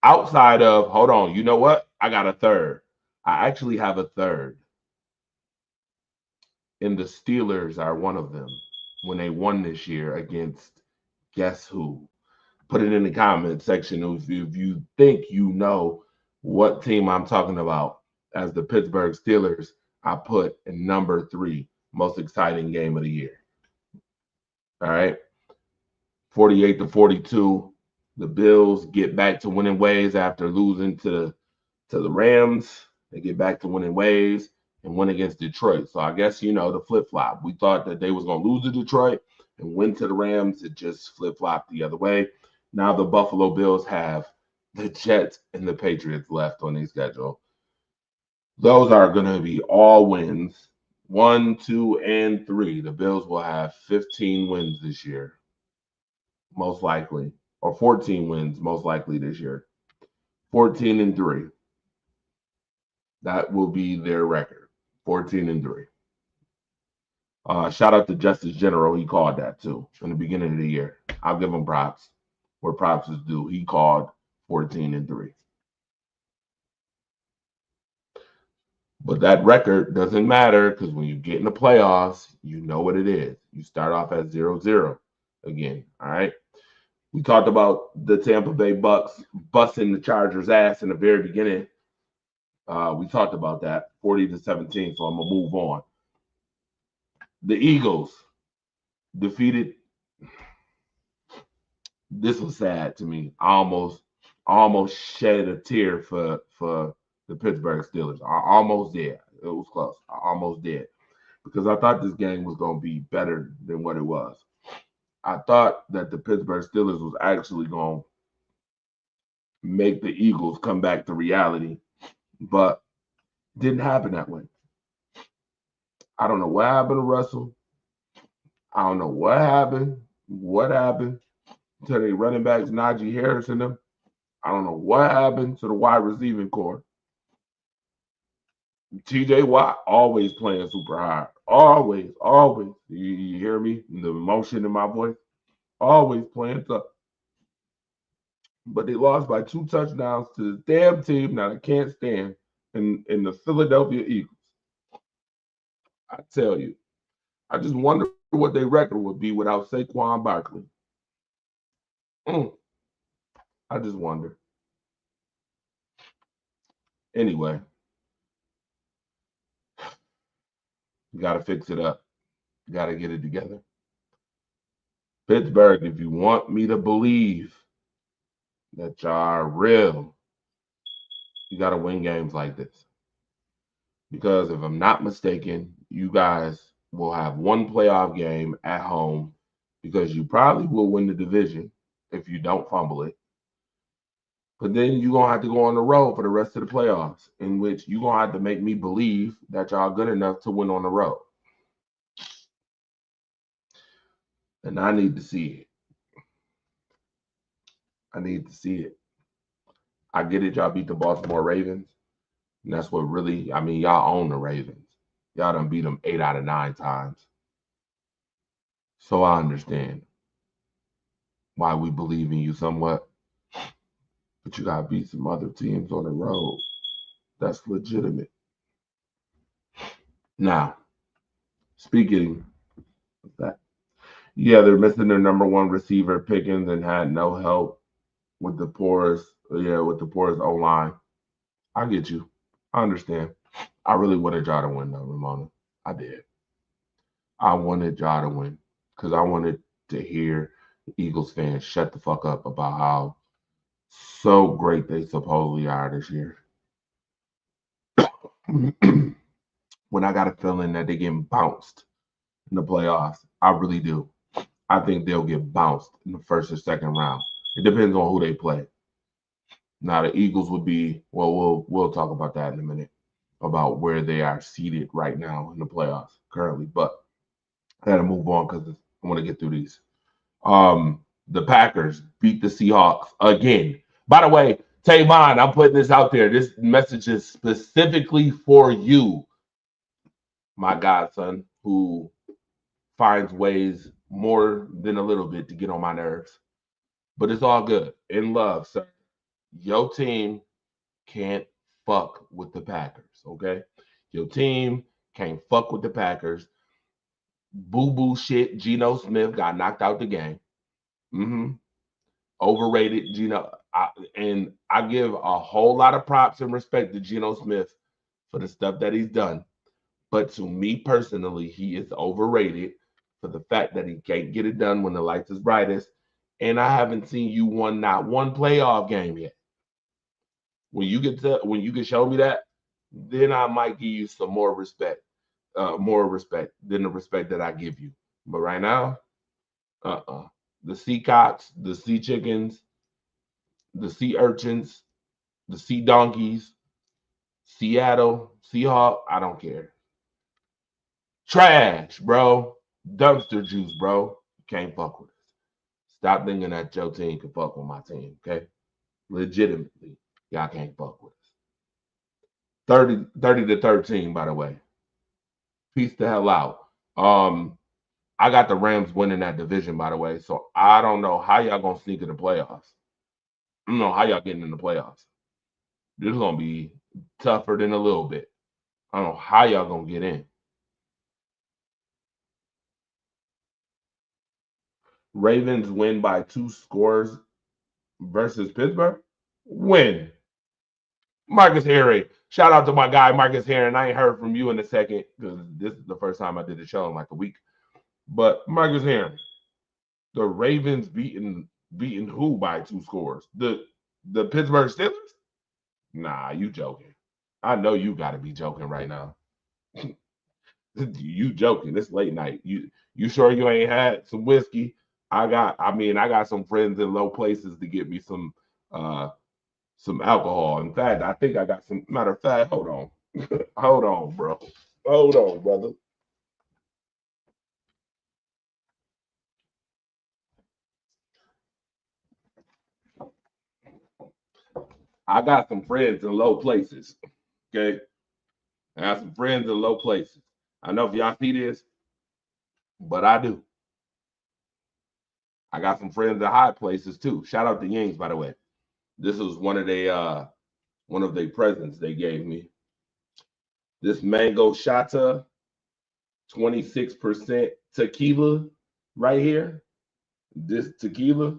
Speaker 2: Outside of, hold on, you know what? I got a third. I actually have a third. And the Steelers are one of them when they won this year against guess who? Put it in the comment section if you think you know what team I'm talking about. As the Pittsburgh Steelers, I put in number 3 most exciting game of the year. All right. 48-42. The Bills get back to winning ways after losing to the Rams. They get back to winning ways and win against Detroit. So I guess, the flip-flop. We thought that they was going to lose to Detroit and win to the Rams. It just flip-flopped the other way. Now the Buffalo Bills have the Jets and the Patriots left on their schedule. Those are going to be all wins. 1, 2, and 3. The Bills will have 15 wins this year, most likely, or 14 wins, most likely this year. 14 and 3. That will be their record. 14 and 3. Shout out to Justice General. He called that too in the beginning of the year. I'll give him props where props is due. He called 14 and 3. But that record doesn't matter because when you get in the playoffs, you know what it is. You start off at 0-0 again. All right. We talked about the Tampa Bay Bucks busting the Chargers' ass in the very beginning. We talked about that 40-17. So I'm gonna move on. The Eagles defeated. This was sad to me. I almost shed a tear for the Pittsburgh Steelers. I almost did. It was close. I almost did because I thought this game was going to be better than what it was. I thought that the Pittsburgh Steelers was actually going to make the Eagles come back to reality, but didn't happen that way. I don't know what happened to Russell. I don't know what happened. What happened to the running backs, Najee Harris and them? I don't know what happened to the wide receiving core. TJ Watt always playing super hard. Always. You hear me? The emotion in my voice. Always playing tough. But they lost by 2 touchdowns to the damn team that I can't stand in the Philadelphia Eagles. I tell you, I just wonder what their record would be without Saquon Barkley. I just wonder. Anyway, you got to fix it up. You got to get it together. Pittsburgh, if you want me to believe that y'all are real, you got to win games like this. Because if I'm not mistaken, you guys will have one playoff game at home because you probably will win the division if you don't fumble it. But then you're going to have to go on the road for the rest of the playoffs, in which you're going to have to make me believe that y'all good enough to win on the road. And I need to see it. I need to see it. I get it, y'all beat the Baltimore Ravens. And that's what really, y'all own the Ravens. Y'all done beat them 8 out of 9 times. So I understand why we believe in you somewhat. But you got to beat some other teams on the road. That's legitimate. Now, speaking of that, yeah, they're missing their number 1 receiver, Pickens, and had no help with the porous O-line. I get you. I understand. I really wanted y'all to win, though, Ramona. I did. I wanted y'all to win because I wanted to hear Eagles fans shut the fuck up about how so great they supposedly are this year. When I got a feeling that they're getting bounced in the playoffs, I really do. I think they'll get bounced in the first or second round. It depends on who they play. Now the Eagles would be, well, we'll talk about that in a minute, about where they are seated right now in the playoffs currently. But I got to move on because I want to get through these. The Packers beat the Seahawks again. By the way, Tavon, I'm putting this out there. This message is specifically for you, my godson, who finds ways more than a little bit to get on my nerves. But it's all good. In love, sir. Your team can't fuck with the Packers, okay? Your team can't fuck with the Packers. Boo-boo shit. Geno Smith got knocked out the game. Overrated Geno. And I give a whole lot of props and respect to Geno Smith for the stuff that he's done. But to me personally, he is overrated for the fact that he can't get it done when the lights is brightest. And I haven't seen you won not one playoff game yet. When you can show me that, then I might give you some more respect than the respect that I give you. But right now, the Seacocks, the Sea Chickens, the sea urchins, the sea donkeys, Seattle, Seahawk, I don't care. Trash, bro. Dumpster juice, bro. Can't fuck with us. Stop thinking that your team can fuck with my team, okay? Legitimately, y'all can't fuck with us. 30 to 13, by the way. Peace the hell out. I got the Rams winning that division, by the way. So I don't know how y'all gonna sneak in the playoffs. I don't know how y'all getting in the playoffs. This is gonna be tougher than a little bit. I don't know how y'all gonna get in. Ravens win by 2 scores versus Pittsburgh. Win. Marcus Harry. Shout out to my guy Marcus Herring. I ain't heard from you in a second because this is the first time I did a show in like a week. But Marcus Herring, the Ravens beating who by 2 scores? The Pittsburgh Steelers? Nah, you joking. I know you got to be joking right now. You joking? It's late night. You sure you ain't had some whiskey? I got some friends in low places to get me some alcohol. In fact, I think I got some. Matter of fact, hold on. Hold on, bro. Hold on, brother. I got some friends in low places. Okay. I got some friends in low places. I know if y'all see this, but I do. I got some friends in high places too. Shout out to Yings, by the way. This was one of their presents they gave me. This mango shata, 26% tequila right here. This tequila,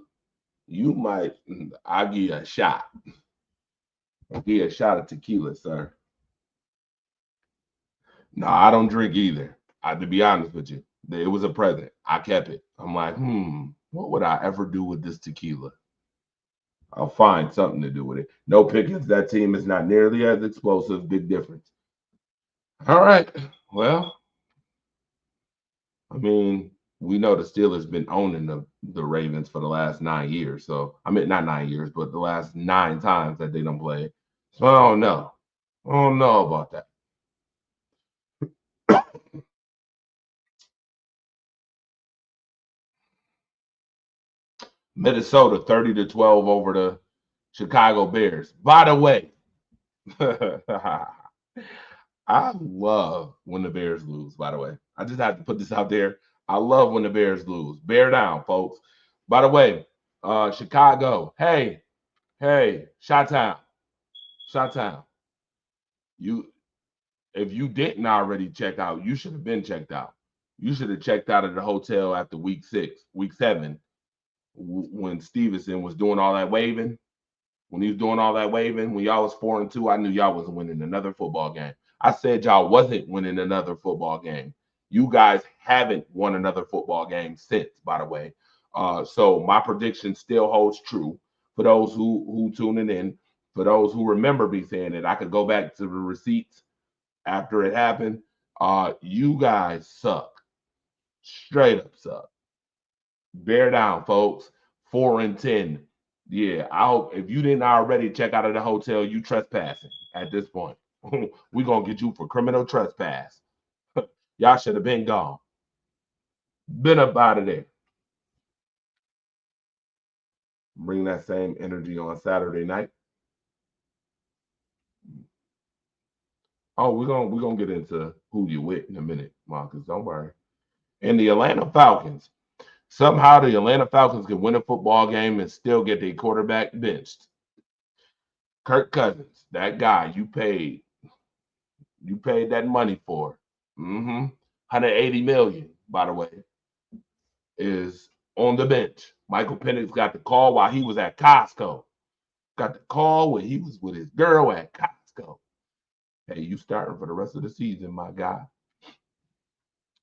Speaker 2: I'll give you a shot. I'll give you a shot of tequila, sir. No, I don't drink either. To be honest with you, it was a present. I kept it. I'm like, what would I ever do with this tequila? I'll find something to do with it. No Pickens, that team is not nearly as explosive. Big difference. All right. Well, I mean, we know the Steelers been owning the Ravens for the last 9 years. So I mean, not 9 years, but the last 9 times that they don't play. So I don't know. I don't know about that. Minnesota 30-12 over the Chicago Bears. By the way, I love when the Bears lose, by the way. I just have to put this out there. I love when the Bears lose. Bear down, folks. By the way, Chicago, hey, Chi-Town. Chi-Town. If you didn't already check out, you should have been checked out. You should have checked out of the hotel after week 7, when Stevenson was doing all that waving. When he was doing all that waving, when y'all was 4-2, I knew y'all wasn't winning another football game. I said y'all wasn't winning another football game. You guys haven't won another football game since, by the way. So my prediction still holds true for those who tuning in. For those who remember me saying it, I could go back to the receipts after it happened. You guys suck. Straight up suck. Bear down, folks. 4-10. Yeah, I hope if you didn't already check out of the hotel, you trespassing at this point. We're gonna get you for criminal trespass. Y'all should have been gone. Been up out of there. Bring that same energy on Saturday night. Oh, we're gonna get into who you with in a minute, Marcus. Don't worry. And the Atlanta Falcons. Somehow the Atlanta Falcons can win a football game and still get their quarterback benched. Kirk Cousins, that guy you paid that money for. 180 million, by the way, is on the bench. Michael Penix got the call while he was at Costco. Got the call when he was with his girl at Costco. Hey, you starting for the rest of the season, my guy.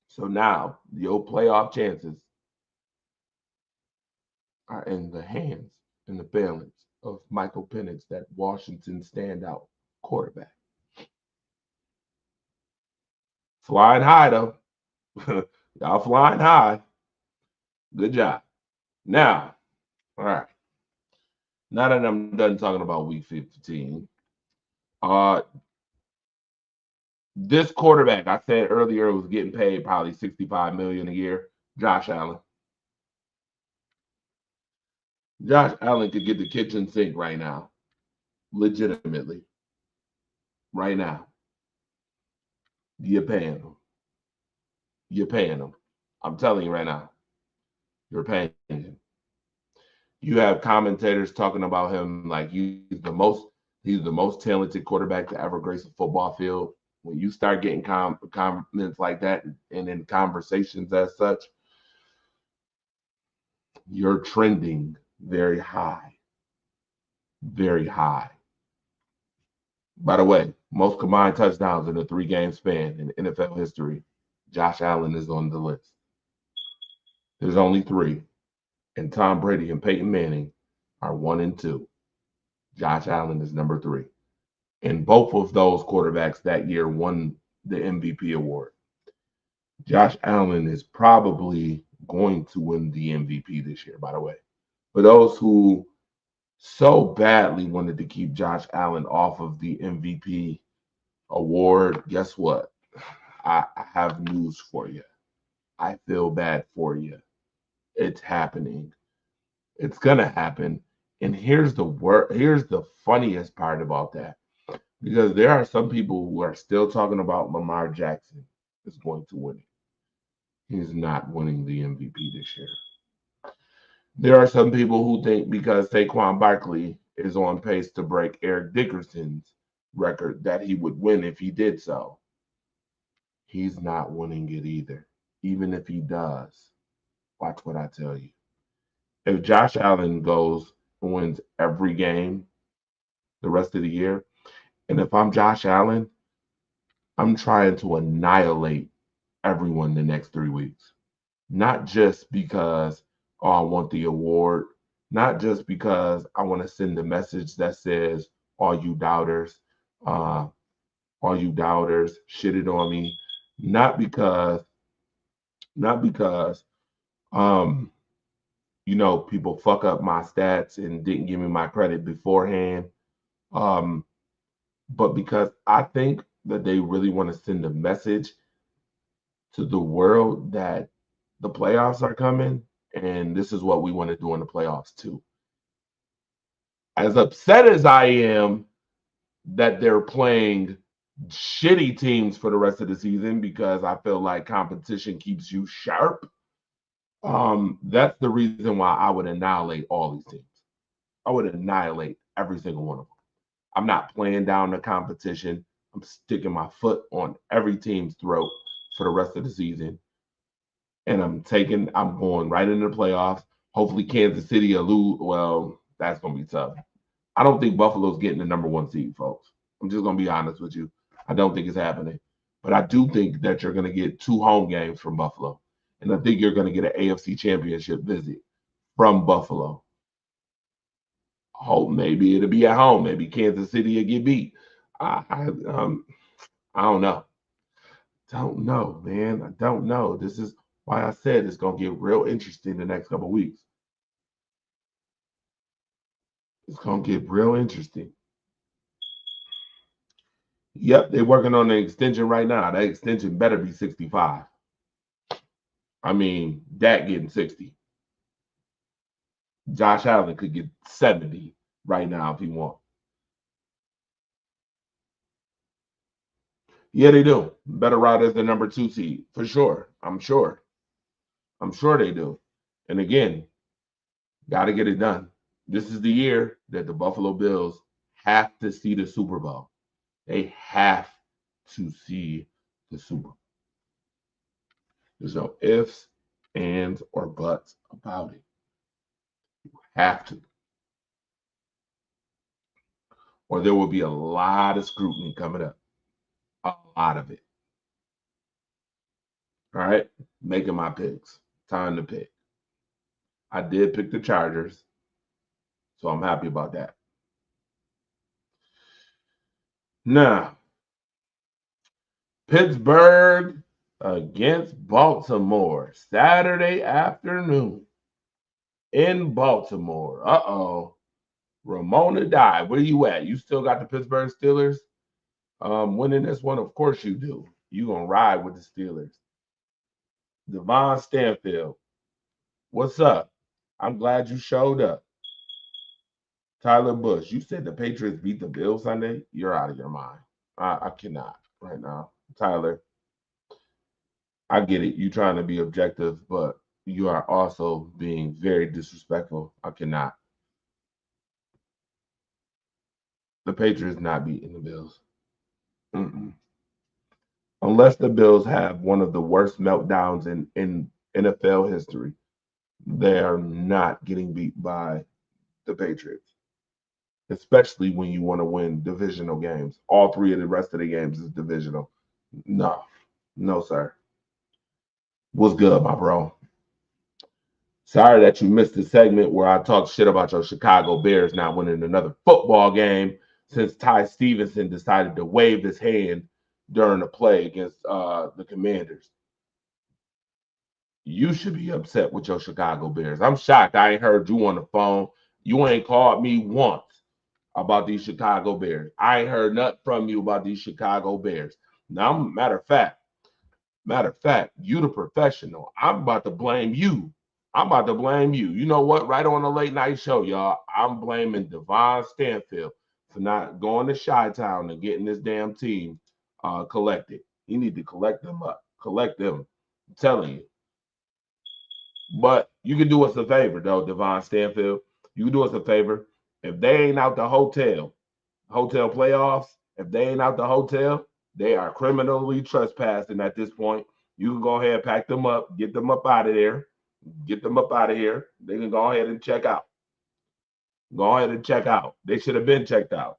Speaker 2: So now your playoff chances are in the hands and the balance of Michael Penix, that Washington standout quarterback. Flying high, though. Y'all flying high. Good job. Now, all right. Now that I'm done talking about week 15, uh, this quarterback I said earlier was getting paid probably $65 million a year. Josh Allen. Josh Allen could get the kitchen sink right now, legitimately. Right now, you're paying him. You're paying him. I'm telling you right now, you're paying him. You have commentators talking about him like he's the most talented quarterback to ever grace a football field. When you start getting comments like that and in conversations as such, you're trending very high, very high. By the way, most combined touchdowns in a 3-game span in NFL history, Josh Allen is on the list. There's only 3, and Tom Brady and Peyton Manning are 1 and 2. Josh Allen is number 3. And both of those quarterbacks that year won the MVP award. Josh Allen is probably going to win the MVP this year, by the way. For those who so badly wanted to keep Josh Allen off of the MVP award, guess what? I have news for you. I feel bad for you. It's happening. It's gonna happen. And here's the funniest part about that. Because there are some people who are still talking about Lamar Jackson is going to win it. He's not winning the MVP this year. There are some people who think because Saquon Barkley is on pace to break Eric Dickerson's record that he would win if he did so. He's not winning it either. Even if he does, watch what I tell you. If Josh Allen goes and wins every game the rest of the year, and if I'm Josh Allen, I'm trying to annihilate everyone the next 3 weeks. Not just because, oh, I want the award, not just because I want to send a message that says, uh, all you doubters, shitted on me. Not because, not because, um, people fuck up my stats and didn't give me my credit beforehand. Um, but because I think that they really want to send a message to the world that the playoffs are coming, and this is what we want to do in the playoffs too. As upset as I am that they're playing shitty teams for the rest of the season because I feel like competition keeps you sharp, that's the reason why I would annihilate all these teams. I would annihilate every single one of them. I'm not playing down the competition. I'm sticking my foot on every team's throat for the rest of the season. And I'm going right into the playoffs. Hopefully Kansas City will lose. Well, that's gonna be tough. I don't think Buffalo's getting the number 1 seed, folks. I'm just gonna be honest with you. I don't think it's happening. But I do think that you're gonna get 2 home games from Buffalo. And I think you're gonna get an AFC championship visit from Buffalo. Hope maybe it'll be at home. Maybe Kansas City will get beat. I don't know. Don't know, man. I don't know. This is why I said it's gonna get real interesting the next couple of weeks. It's gonna get real interesting. Yep, they're working on the extension right now. That extension better be 65. I mean, Dak getting 60. Josh Allen could get 70 right now if he wants. Yeah, they do. Better route as the number 2 seed for sure. I'm sure. I'm sure they do. And again, got to get it done. This is the year that the Buffalo Bills have to see the Super Bowl. They have to see the Super Bowl. There's no ifs, ands, or buts about it. You have to. Or there will be a lot of scrutiny coming up. A lot of it. All right, making my picks. Time to pick. I did pick the Chargers, so I'm happy about that. Now, Pittsburgh against Baltimore, Saturday afternoon in Baltimore. Uh-oh. Ramona died. Where you at? You still got the Pittsburgh Steelers winning this one? Of course you do. You gonna ride with the Steelers. Devon Stanfield, what's up? I'm glad you showed up. Tyler Bush, you said the Patriots beat the Bills Sunday. You're out of your mind. I cannot right now. Tyler, I get it. You trying to be objective, but you are also being very disrespectful. I cannot. The Patriots not beating the Bills. Mm-mm. Unless the Bills have one of the worst meltdowns in NFL history, they are not getting beat by the Patriots, especially when you want to win divisional games. All three of the rest of the games is divisional. No, no, sir. What's good, my bro? Sorry that you missed the segment where I talked shit about your Chicago Bears not winning another football game since Ty Stevenson decided to wave his hand during the play against the Commanders. You should be upset with your Chicago Bears. I'm shocked I ain't heard you on the phone. You ain't called me once about these Chicago Bears. I ain't heard nothing from you about these Chicago Bears. Now, matter of fact, you the professional. I'm about to blame you. I'm about to blame you. You know what? Right on the late night show, y'all, I'm blaming Devon Stanfield for not going to Chi-Town and getting this damn team collected. You need to collect them up. Collect them. I'm telling you. But you can do us a favor, though, Devon Stanfield. You can do us a favor. If they ain't out the hotel playoffs, if they ain't out the hotel, they are criminally trespassing at this point. You can go ahead and pack them up, get them up out of there, get them up out of here. They can go ahead and check out. Go ahead and check out. They should have been checked out.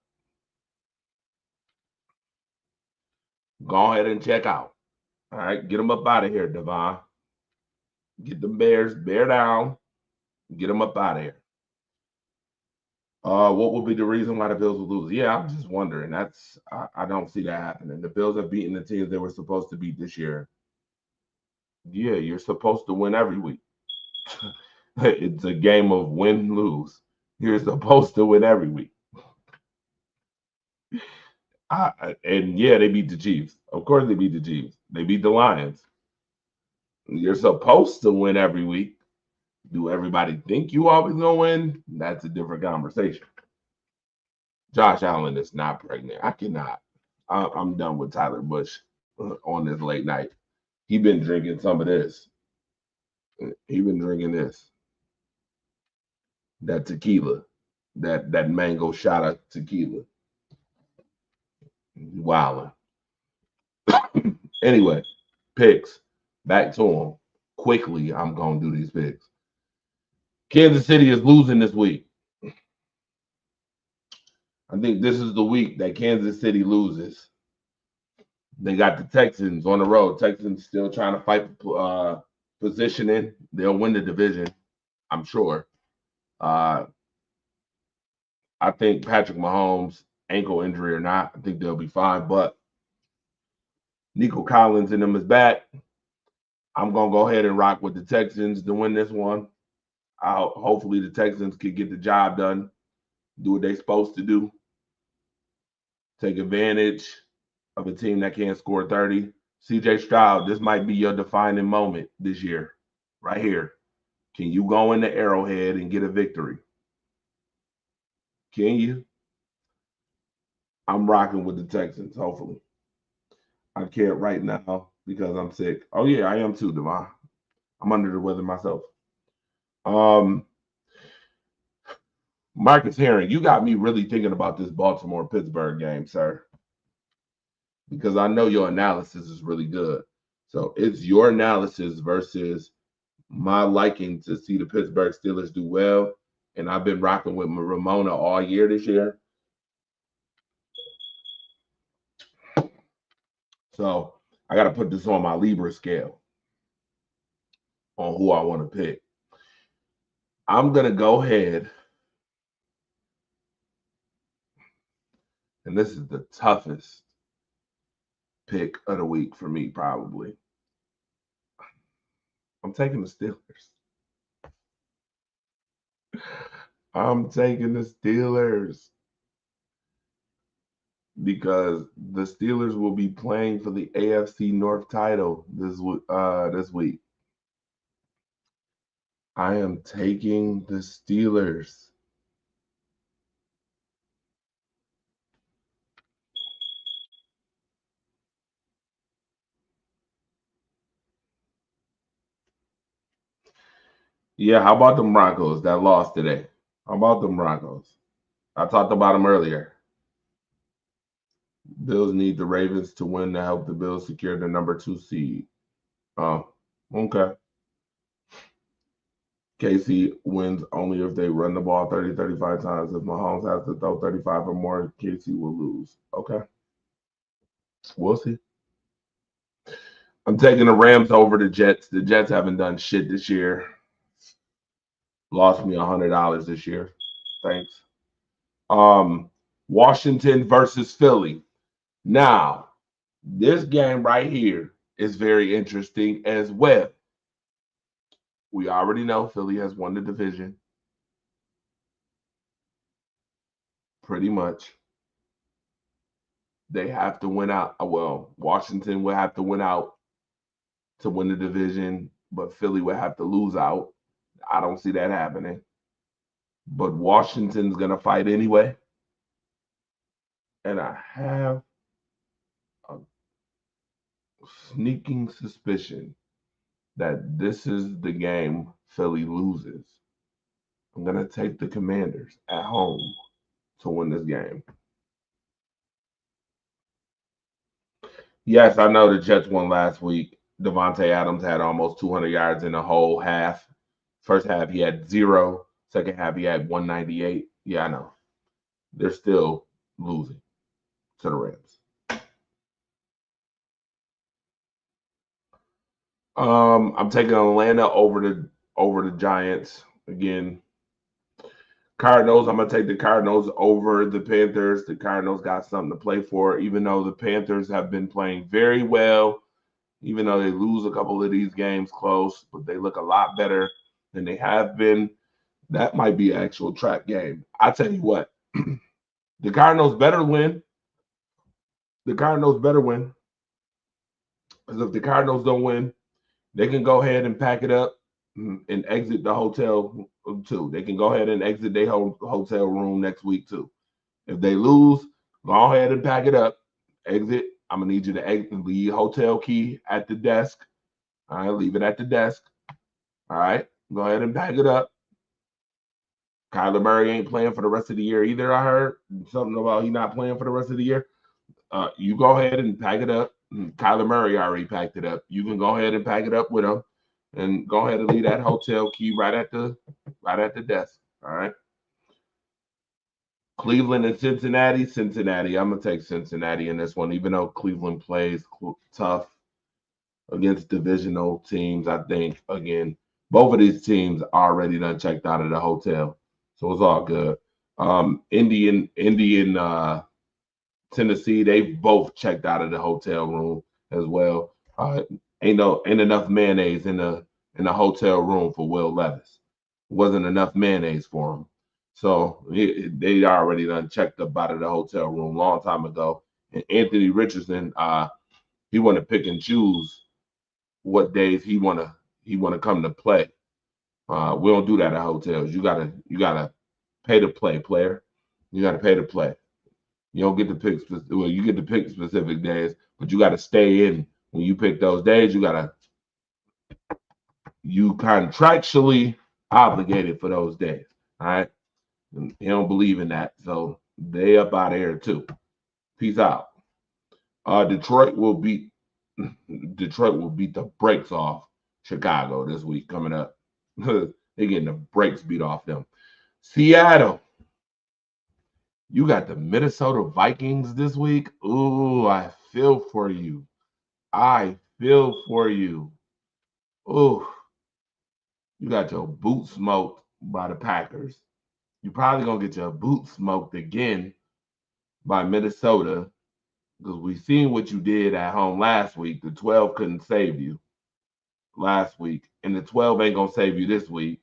Speaker 2: Go ahead and check out. All right, get them up out of here, Devon. Get the Bears, bear down, get them up out of here. What would be the reason why the Bills would lose? Yeah, I'm just wondering. I don't see that happening. The Bills have beaten the teams they were supposed to beat this year. Yeah, you're supposed to win every week. It's a game of win lose. You're supposed to win every week. And yeah, they beat the Chiefs. Of course, they beat the Chiefs. They beat the Lions. You're supposed to win every week. Do everybody think you always gonna win? That's a different conversation. Josh Allen is not pregnant. I cannot. I'm done with Tyler Bush on this late night. He been drinking some of this. He been drinking this. That tequila. That mango shot of tequila. Wildin'. Anyway, picks. Back to them. Quickly, I'm gonna do these picks. Kansas City is losing this week. I think this is the week that Kansas City loses. They got the Texans on the road. Texans still trying to fight positioning. They'll win the division, I'm sure. I think Patrick Mahomes, ankle injury or not, I think they'll be fine. But Nico Collins and them is back. I'm gonna go ahead and rock with the Texans to win this one. Hopefully the Texans can get the job done, do what they're supposed to do, take advantage of a team that can't score 30. CJ Stroud, this might be your defining moment this year, right here. Can you go into Arrowhead and get a victory? Can you? I'm rocking with the Texans, hopefully. I can't right now because I'm sick. Oh, yeah, I am too, Devon. I'm under the weather myself. Marcus Herring, you got me really thinking about this Baltimore-Pittsburgh game, sir, because I know your analysis is really good. So it's your analysis versus my liking to see the Pittsburgh Steelers do well. And I've been rocking with Ramona all year this year. So I got to put this on my Libra scale on who I want to pick. I'm going to go ahead. And this is the toughest pick of the week for me, probably. I'm taking the Steelers. I'm taking the Steelers because the Steelers will be playing for the AFC North title this week. I am taking the Steelers. Yeah, how about the Broncos that lost today? How about the Broncos? I talked about them earlier. Bills need the Ravens to win to help the Bills secure the number 2 seed. Oh, okay. KC wins only if they run the ball 30, 35 times. If Mahomes has to throw 35 or more, KC will lose. Okay. We'll see. I'm taking the Rams over the Jets. The Jets haven't done shit this year. Lost me $100 this year. Thanks. Washington versus Philly. Now, this game right here is very interesting as well. We already know Philly has won the division. Pretty much. They have to win out. Well, Washington will have to win out to win the division, but Philly will have to lose out. I don't see that happening. But Washington's going to fight anyway. And I have a sneaking suspicion that this is the game Philly loses. I'm going to take the Commanders at home to win this game. Yes, I know the Jets won last week. Devontae Adams had almost 200 yards in the whole half. First half, he had 0. Second half, he had 198. Yeah, I know. They're still losing to the Rams. I'm taking Atlanta over the Giants again. Cardinals, I'm gonna take the Cardinals over the Panthers. The Cardinals got something to play for, even though the Panthers have been playing very well, even though they lose a couple of these games close, but they look a lot better than they have been. That might be an actual trap game. I tell you what, the Cardinals better win. The Cardinals better win. Because if the Cardinals don't win, they can go ahead and pack it up and exit the hotel too. They can go ahead and exit their hotel room next week too. If they lose, go ahead and pack it up. Exit. I'm gonna need you to exit, leave hotel key at the desk. All right, leave it at the desk. All right, go ahead and pack it up. Kyler Murray ain't playing for the rest of the year either. I heard something about he not playing for the rest of the year. You go ahead and pack it up. Kyler Murray already packed it up. You can go ahead and pack it up with him, and go ahead and leave that hotel key right at the desk. All right. Cleveland and Cincinnati. Cincinnati. I'm gonna take Cincinnati in this one, even though Cleveland plays tough against divisional teams. I think again, both of these teams already done checked out of the hotel, so it's all good. Indian. Tennessee, they both checked out of the hotel room as well. Ain't enough mayonnaise in the hotel room for Will Levis. Wasn't enough mayonnaise for him. So they already done checked up out of the hotel room long time ago. And Anthony Richardson, he want to pick and choose what days he wanna come to play. We don't do that at hotels. You gotta pay to play, player. You gotta pay to play. You don't get to pick. Well, you get to pick specific days, but you got to stay in when you pick those days. You contractually obligated for those days. All right. And he don't believe in that, so they up out of here too. Peace out. Detroit will beat the brakes off Chicago this week coming up. They're getting the brakes beat off them. Seattle. You got the Minnesota Vikings this week. Ooh, I feel for you. I feel for you. Ooh, you got your boot smoked by the Packers. You're probably going to get your boot smoked again by Minnesota because we seen what you did at home last week. The 12 couldn't save you last week, and the 12 ain't going to save you this week.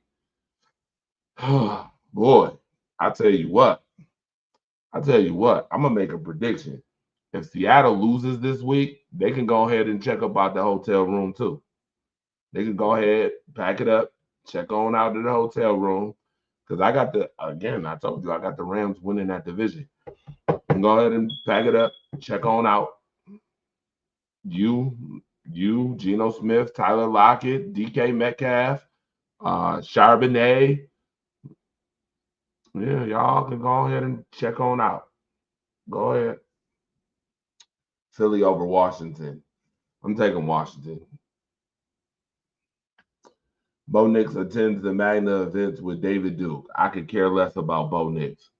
Speaker 2: Boy, I tell you what. I'm gonna make a prediction. If Seattle loses this week, they can go ahead and check about the hotel room too. They can go ahead, pack it up, check on out to the hotel room. Because I got I told you I got the Rams winning that division. And go ahead and pack it up, check on out. You, Geno Smith, Tyler Lockett, DK Metcalf, Charbonnet. Yeah, y'all can go ahead and check on out. Go ahead. Philly over Washington. I'm taking Washington. Bo Nix attends the Magna events with David Duke. I could care less about Bo Nix.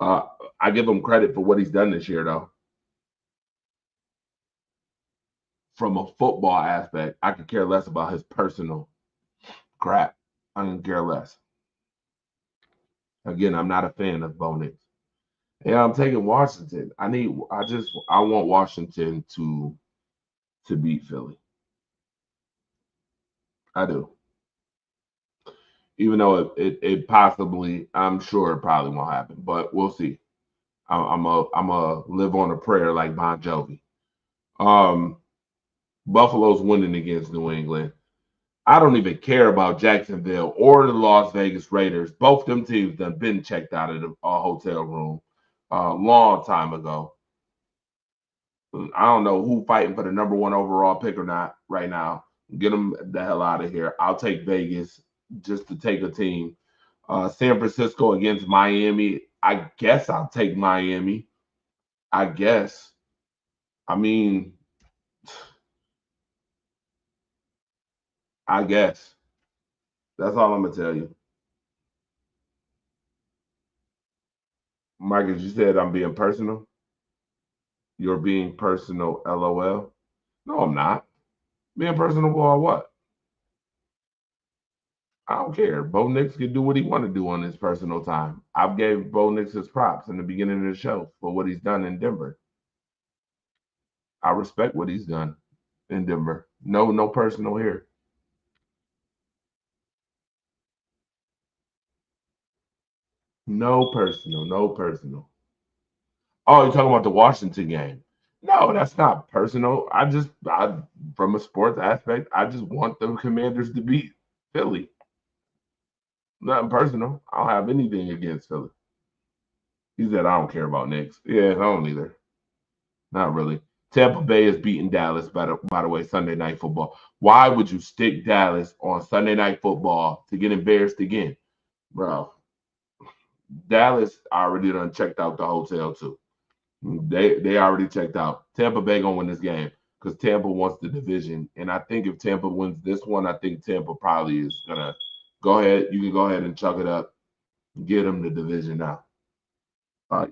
Speaker 2: I give him credit for what he's done this year, though. From a football aspect, I could care less about his personal crap. I can care less. Again, I'm not a fan of Bo Nix. Yeah, I'm taking Washington. I want Washington to beat Philly. I do. Even though it possibly, I'm sure it probably won't happen, but we'll see. I'm a live on a prayer like Bon Jovi. Buffalo's winning against New England. I don't even care about Jacksonville or the Las Vegas Raiders. Both them teams done been checked out of the hotel room a long time ago. I don't know who fighting for the number one overall pick or not right now. Get them the hell out of here. I'll take Vegas just to take a team. San Francisco against Miami. I guess I'll take Miami. I guess. I mean, I guess. That's all I'm gonna tell you. Marcus, you said I'm being personal. You're being personal, LOL. No, I'm not. Being personal or what? I don't care. Bo Nix can do what he want to do on his personal time. I've gave Bo Nix his props in the beginning of the show for what he's done in Denver. I respect what he's done in Denver. No personal here. No personal. No personal. Oh, you're talking about the Washington game? No, that's not personal. From a sports aspect, I just want the Commanders to beat Philly. Nothing personal. I don't have anything against Philly. He said, I don't care about Knicks. Yeah, I don't either. Not really. Tampa Bay is beating Dallas, by the way, Sunday Night Football. Why would you stick Dallas on Sunday Night Football to get embarrassed again? Bro, Dallas already done checked out the hotel, too. They already checked out. Tampa Bay going to win this game because Tampa wants the division. And I think if Tampa wins this one, I think Tampa probably is going to go ahead. You can go ahead and chuck it up. Get them the division now.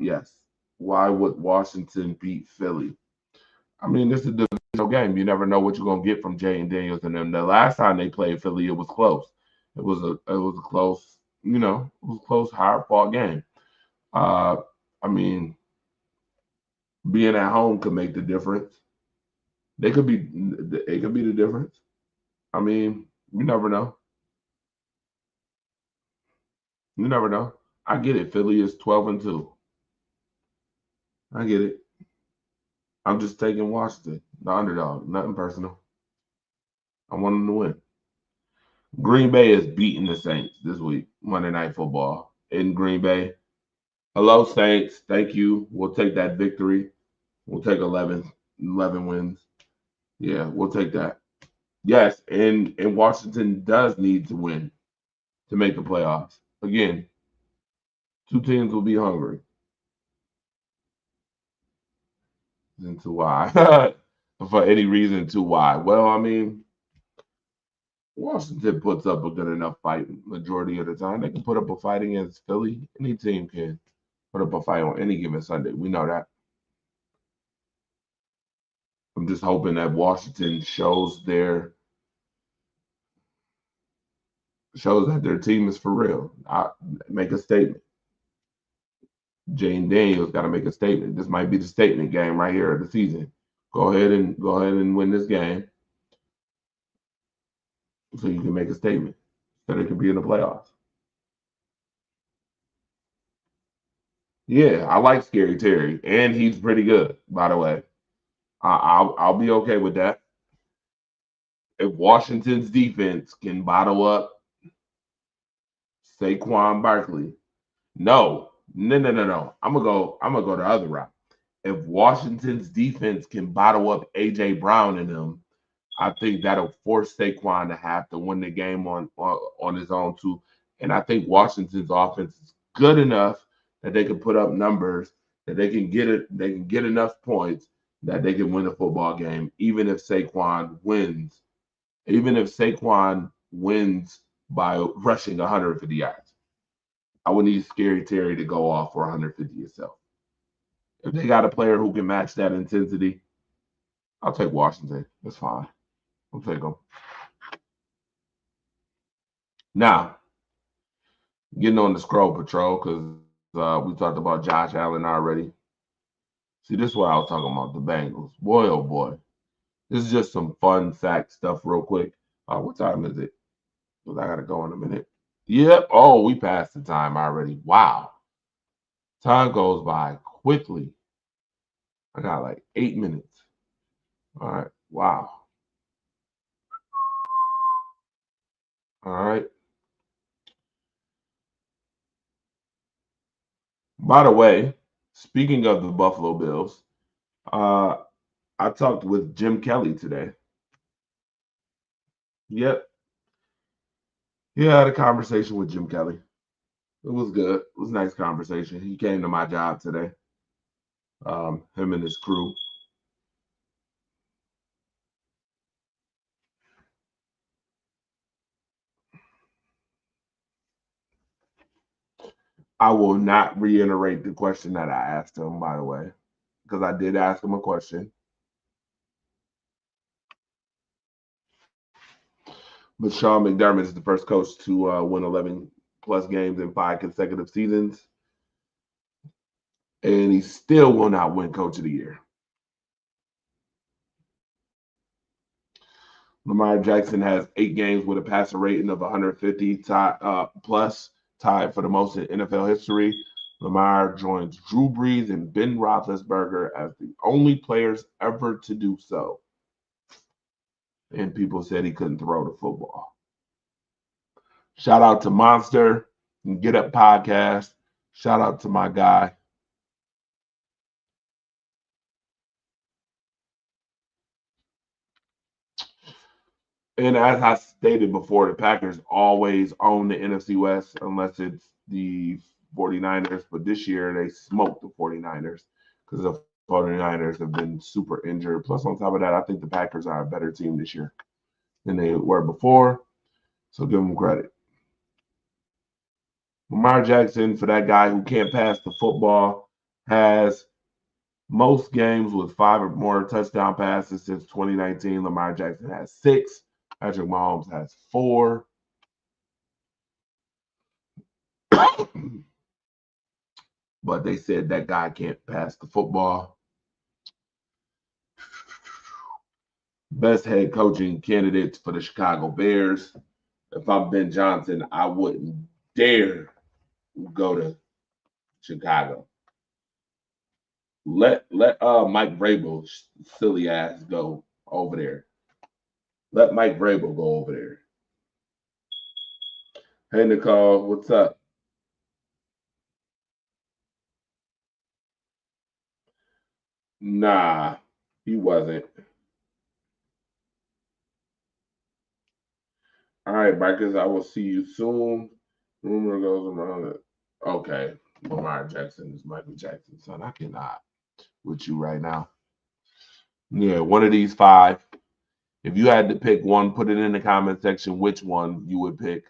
Speaker 2: Yes. Why would Washington beat Philly? I mean, this is a divisional game. You never know what you're gonna get from Jay and Daniels and them. The last time they played Philly, it was close. It was a close, hard fought game. Uh, I mean, being at home could make the difference. It could be the difference. I mean, you never know. You never know. I get it. Philly is 12-2. I get it. I'm just taking Washington, the underdog. Nothing personal. I want them to win. Green Bay is beating the Saints this week, Monday Night Football in Green Bay. Hello, Saints. Thank you. We'll take that victory. We'll take 11 wins. Yeah, we'll take that. Yes, and Washington does need to win to make the playoffs. Again, two teams will be hungry. Into why? For any reason to why? Well, I mean, Washington puts up a good enough fight majority of the time. They can put up a fight against Philly. Any team can put up a fight on any given Sunday. We know that. I'm just hoping that Washington shows that their team is for real. Make a statement. Jane Daniels got to make a statement. This might be the statement game right here of the season. Go ahead and win this game, so you can make a statement that it could be in the playoffs. Yeah, I like Scary Terry, and he's pretty good, by the way. I'll be okay with that. If Washington's defense can bottle up Saquon Barkley, no. I'm gonna go the other route. If Washington's defense can bottle up AJ Brown and them, I think that'll force Saquon to have to win the game on his own too. And I think Washington's offense is good enough that they can put up numbers, that they can get enough points that they can win a football game, even if Saquon wins by rushing 150 yards. I would need Scary Terry to go off for 150 himself. If they got a player who can match that intensity, I'll take Washington. That's fine. I'll take them. Now, getting on the scroll patrol because we talked about Josh Allen already. See, this is what I was talking about the Bengals. Boy, oh boy. This is just some fun fact stuff, real quick. What time is it? Because I got to go in a minute. Yep. Oh, we passed the time already. Wow. Time goes by quickly. I got like 8 minutes. All right. Wow. All right. By the way, speaking of the Buffalo Bills, uh, I talked with Jim Kelly today. Yep. Yeah, I had a conversation with Jim Kelly. It was good. It was a nice conversation. He came to my job today. Him and his crew. I will not reiterate the question that I asked him, by the way, because I did ask him a question. But Sean McDermott is the first coach to win 11 plus games in 5 consecutive seasons, and he still will not win Coach of the Year. Lamar Jackson has 8 games with a passer rating of 150 plus, tied for the most in NFL history. Lamar joins Drew Brees and Ben Roethlisberger as the only players ever to do so. And people said he couldn't throw the football. Shout out to Monster and Get Up Podcast. Shout out to my guy. And as I stated before, the Packers always own the NFC West unless it's the 49ers. But this year they smoked the 49ers because the 49ers have been super injured. Plus, on top of that, I think the Packers are a better team this year than they were before. So give them credit. Lamar Jackson, for that guy who can't pass the football, has most games with 5 or more touchdown passes since 2019. Lamar Jackson has 6. Patrick Mahomes has 4. But they said that guy can't pass the football. Best head coaching candidates for the Chicago Bears. If I'm Ben Johnson, I wouldn't dare go to Chicago. Let Mike Vrabel's silly ass go over there. Let Mike Vrabel go over there. Hey Nicole, what's up? Nah, he wasn't. All right, Bikers, I will see you soon. Rumor goes around it. Okay, Lamar Jackson is Michael Jackson's son. I cannot with you right now. Yeah, one of these 5. If you had to pick one, put it in the comment section which one you would pick.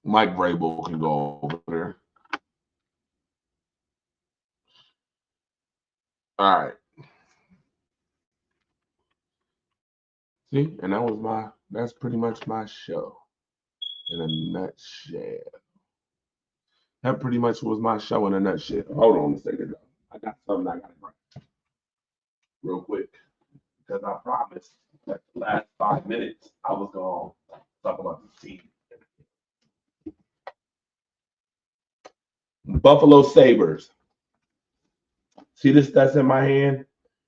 Speaker 2: Mike Vrabel can go over there. All right. See, and that's pretty much my show in a nutshell. That pretty much was my show in a nutshell. Hold on a second, though. I got something I got to bring real quick because I promised that the last 5 minutes I was going to talk about the team. Buffalo Sabres. See this that's in my hand?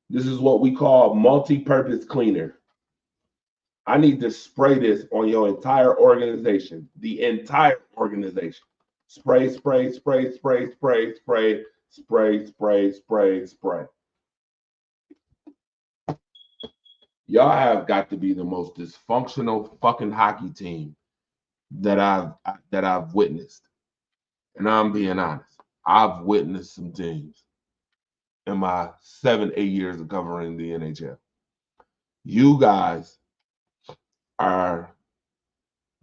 Speaker 2: This is what we call multi-purpose cleaner. I need to spray this on your entire organization. The entire organization. Spray, spray, spray, spray, spray, spray, spray, spray, spray, spray. Y'all have got to be the most dysfunctional fucking hockey team that I've witnessed. And I'm being honest. I've witnessed some teams in my 7, 8 years of covering the NHL. You guys are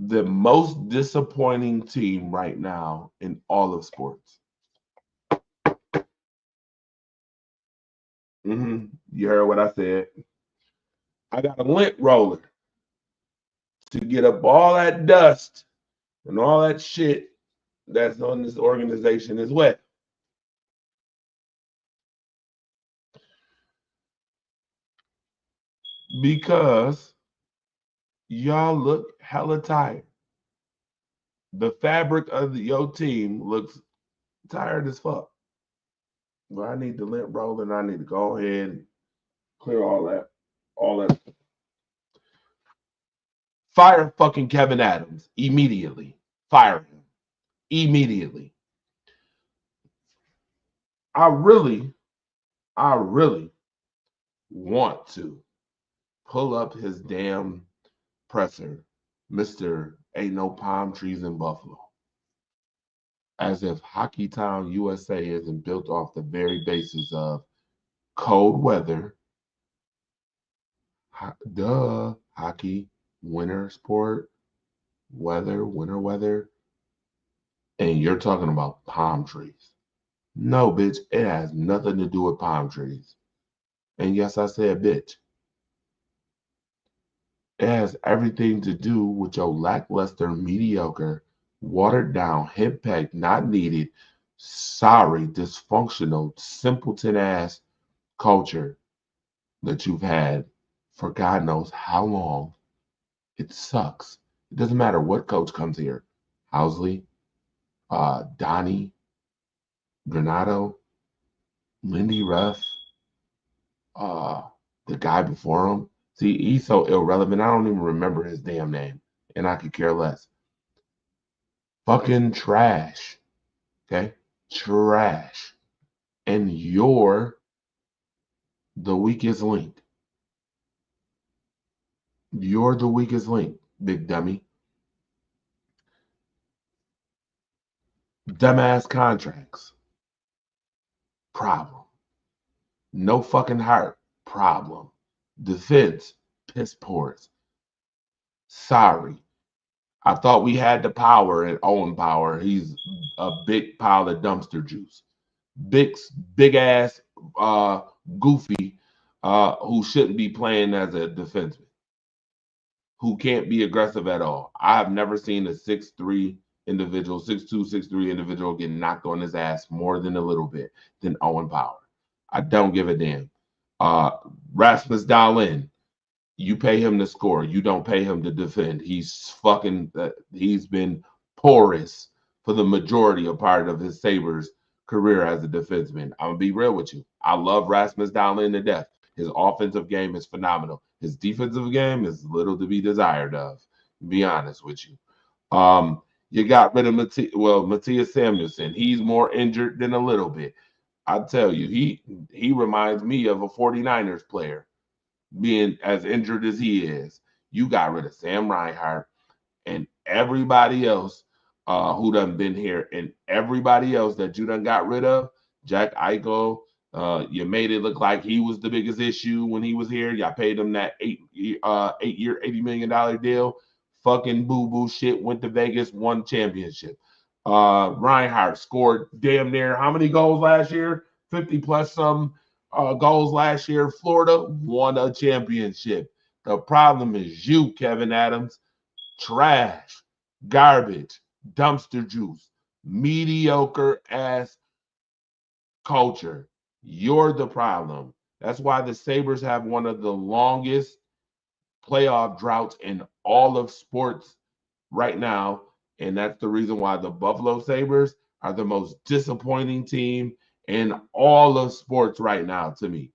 Speaker 2: the most disappointing team right now in all of sports. You heard what I said. I got a lint roller to get up all that dust and all that shit that's on this organization as well. Because y'all look hella tired. The fabric of your team looks tired as fuck. But I need the lint roller and I need to go ahead and clear all that. Fire fucking Kevin Adams immediately. Fire him immediately. I really want to pull up his damn presser, Mr. Ain't No Palm Trees in Buffalo. As if Hockey Town, USA isn't built off the very basis of cold weather, hockey, winter sport, winter weather, and you're talking about palm trees. No, bitch, it has nothing to do with palm trees. And yes, I said bitch. It has everything to do with your lackluster, mediocre, watered down, henpecked, not needed, sorry, dysfunctional, simpleton ass culture that you've had for God knows how long. It sucks. It doesn't matter what coach comes here. Housley, Donnie, Granato, Lindy Ruff, the guy before him. See, he's so irrelevant. I don't even remember his damn name, and I could care less. Fucking trash. Okay? Trash. And you're the weakest link. You're the weakest link, big dummy. Dumbass contracts. Problem. No fucking heart. Problem. Defense. Piss pours. Sorry. I thought we had the power and Owen Power. He's a big pile of dumpster juice. Big ass goofy who shouldn't be playing as a defenseman. Who can't be aggressive at all. I have never seen a 6'3" individual, 6'2", 6'3" individual get knocked on his ass more than a little bit than Owen Power. I don't give a damn. Rasmus Dahlin, you pay him to score. You don't pay him to defend. He's been porous for the majority of part of his Sabres career as a defenseman. I'm going to be real with you. I love Rasmus Dahlin to death. His offensive game is phenomenal. His defensive game is little to be desired of, to be honest with you. You got rid of Matthias Samuelsson. He's more injured than a little bit. I tell you, he reminds me of a 49ers player, being as injured as he is. You got rid of Sam Reinhart and everybody else who done been here, and everybody else that you done got rid of. Jack Eichel, you made it look like he was the biggest issue when he was here. Y'all paid him that 8-year, $80 million deal. Fucking boo-boo shit. Went to Vegas, won championship. Reinhardt scored damn near how many goals last year? 50 plus some goals last year. Florida won a championship. The problem is you, Kevin Adams. Trash, garbage, dumpster juice, mediocre ass culture. You're the problem. That's why the Sabres have one of the longest playoff droughts in all of sports right now. And that's the reason why the Buffalo Sabres are the most disappointing team in all of sports right now to me.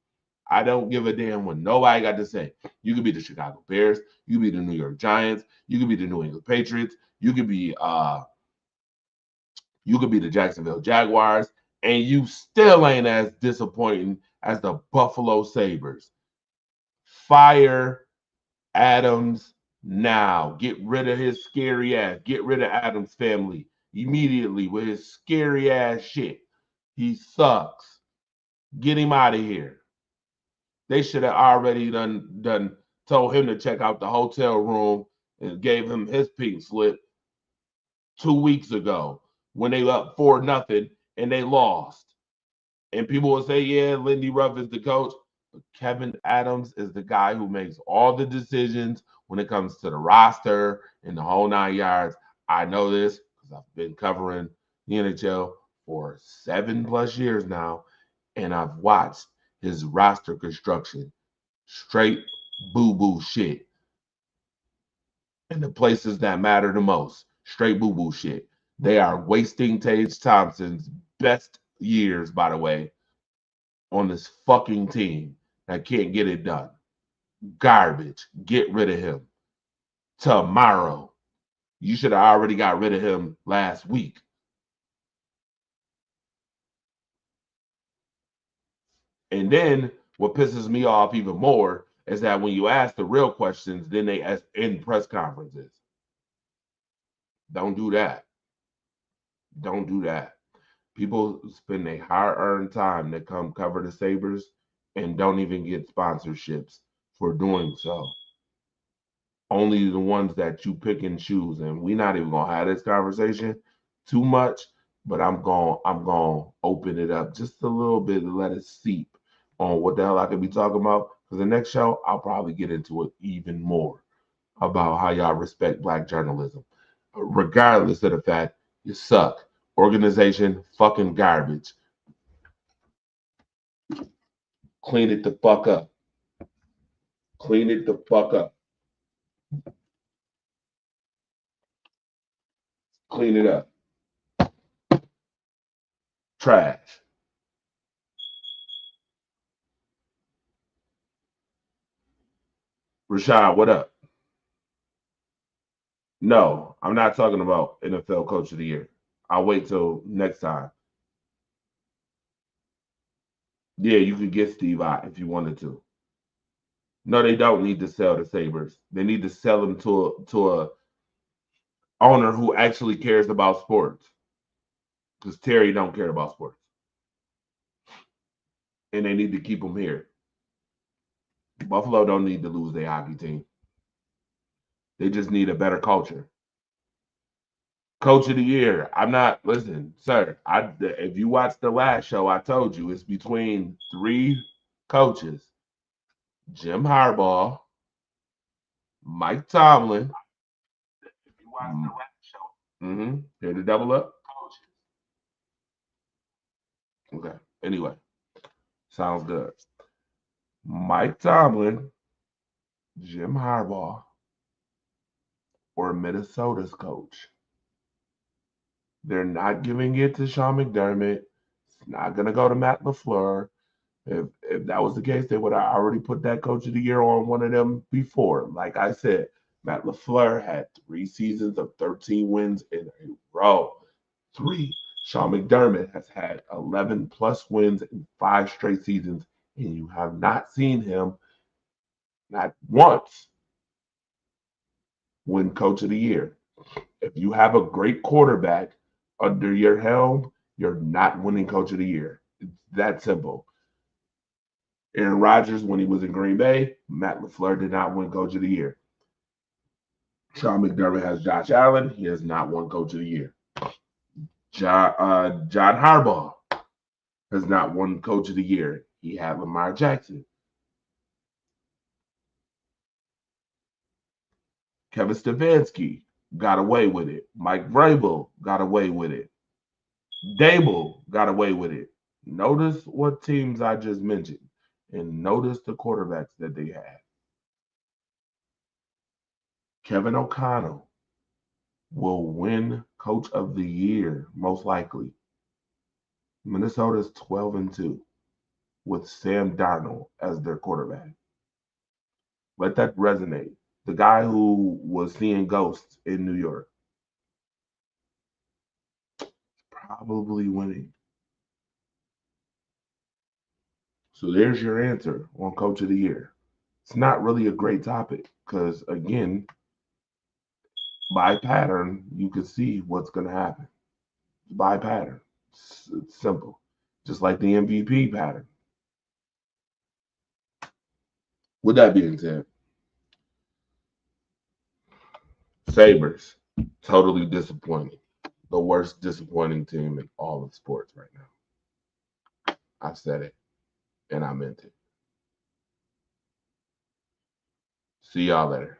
Speaker 2: I don't give a damn what nobody got to say. You could be the Chicago Bears, you could be the New York Giants, you could be the New England Patriots, you could be the Jacksonville Jaguars, and you still ain't as disappointing as the Buffalo Sabres. Fire Adams now. Get rid of his scary ass. Get rid of Adams' family immediately with his scary ass shit. He sucks. Get him out of here. They should have already done told him to check out the hotel room and gave him his pink slip 2 weeks ago when they up 4-0 and they lost. And people will say, yeah, Lindy Ruff is the coach. But Kevin Adams is the guy who makes all the decisions when it comes to the roster and the whole 9 yards. I know this because I've been covering the NHL for 7+ years now, and I've watched his roster construction. Straight boo-boo shit. And the places that matter the most, straight boo-boo shit. They are wasting Tage Thompson's best years, by the way, on this fucking team that can't get it done. Garbage. Get rid of him. Tomorrow. You should have already got rid of him last week. And then what pisses me off even more is that when you ask the real questions, then they ask in press conferences. Don't do that. Don't do that. People spend their hard-earned time to come cover the Sabres and don't even get sponsorships for doing so. Only the ones that you pick and choose. And we're not even gonna have this conversation too much, but I'm gonna open it up just a little bit and let it seep on what the hell I could be talking about. For the next show, I'll probably get into it even more about how y'all respect Black journalism, regardless of the fact you suck. Organization, fucking garbage. Clean it the fuck up. Clean it the fuck up. Clean it up. Trash. Rashad, what up? No, I'm not talking about NFL Coach of the Year. I'll wait till next time. Yeah, you could get Steve Ott if you wanted to. No, they don't need to sell the Sabres. They need to sell them to a owner who actually cares about sports. Because Terry don't care about sports. And they need to keep him here. Buffalo don't need to lose their hockey team. They just need a better culture. Coach of the Year. I'm not, listen, sir. If you watched the last show, I told you it's between 3 coaches: Jim Harbaugh, Mike Tomlin. If you watched the last show, here to double up. Okay. Anyway, sounds good. Mike Tomlin, Jim Harbaugh, or Minnesota's coach. They're not giving it to Sean McDermott. It's not gonna go to Matt LaFleur. If that was the case, they would have already put that coach of the year on one of them before. Like I said, Matt LaFleur had 3 seasons of 13 wins in a row. 3. Sean McDermott has had 11 plus wins in 5 straight seasons, and you have not seen him, not once, win coach of the year. If you have a great quarterback under your helm, you're not winning coach of the year. It's that simple. Aaron Rodgers, when he was in Green Bay, Matt LaFleur did not win coach of the year. Sean McDermott has Josh Allen. He has not won coach of the year. John Harbaugh has not won coach of the year. He had Lamar Jackson. Kevin Stefanski got away with it. Mike Vrabel got away with it. Dable got away with it. Notice what teams I just mentioned, and notice the quarterbacks that they had. Kevin O'Connell will win Coach of the year, most likely. Minnesota's 12-2 with Sam Darnold as their quarterback. Let that resonate. The guy who was seeing ghosts in New York. Probably winning. So there's your answer on Coach of the Year. It's not really a great topic because, again, by pattern, you can see what's going to happen. By pattern. It's simple. Just like the MVP pattern. With that being said, Sabres, totally disappointing. The worst disappointing team in all of sports right now. I said it, and I meant it. See y'all later.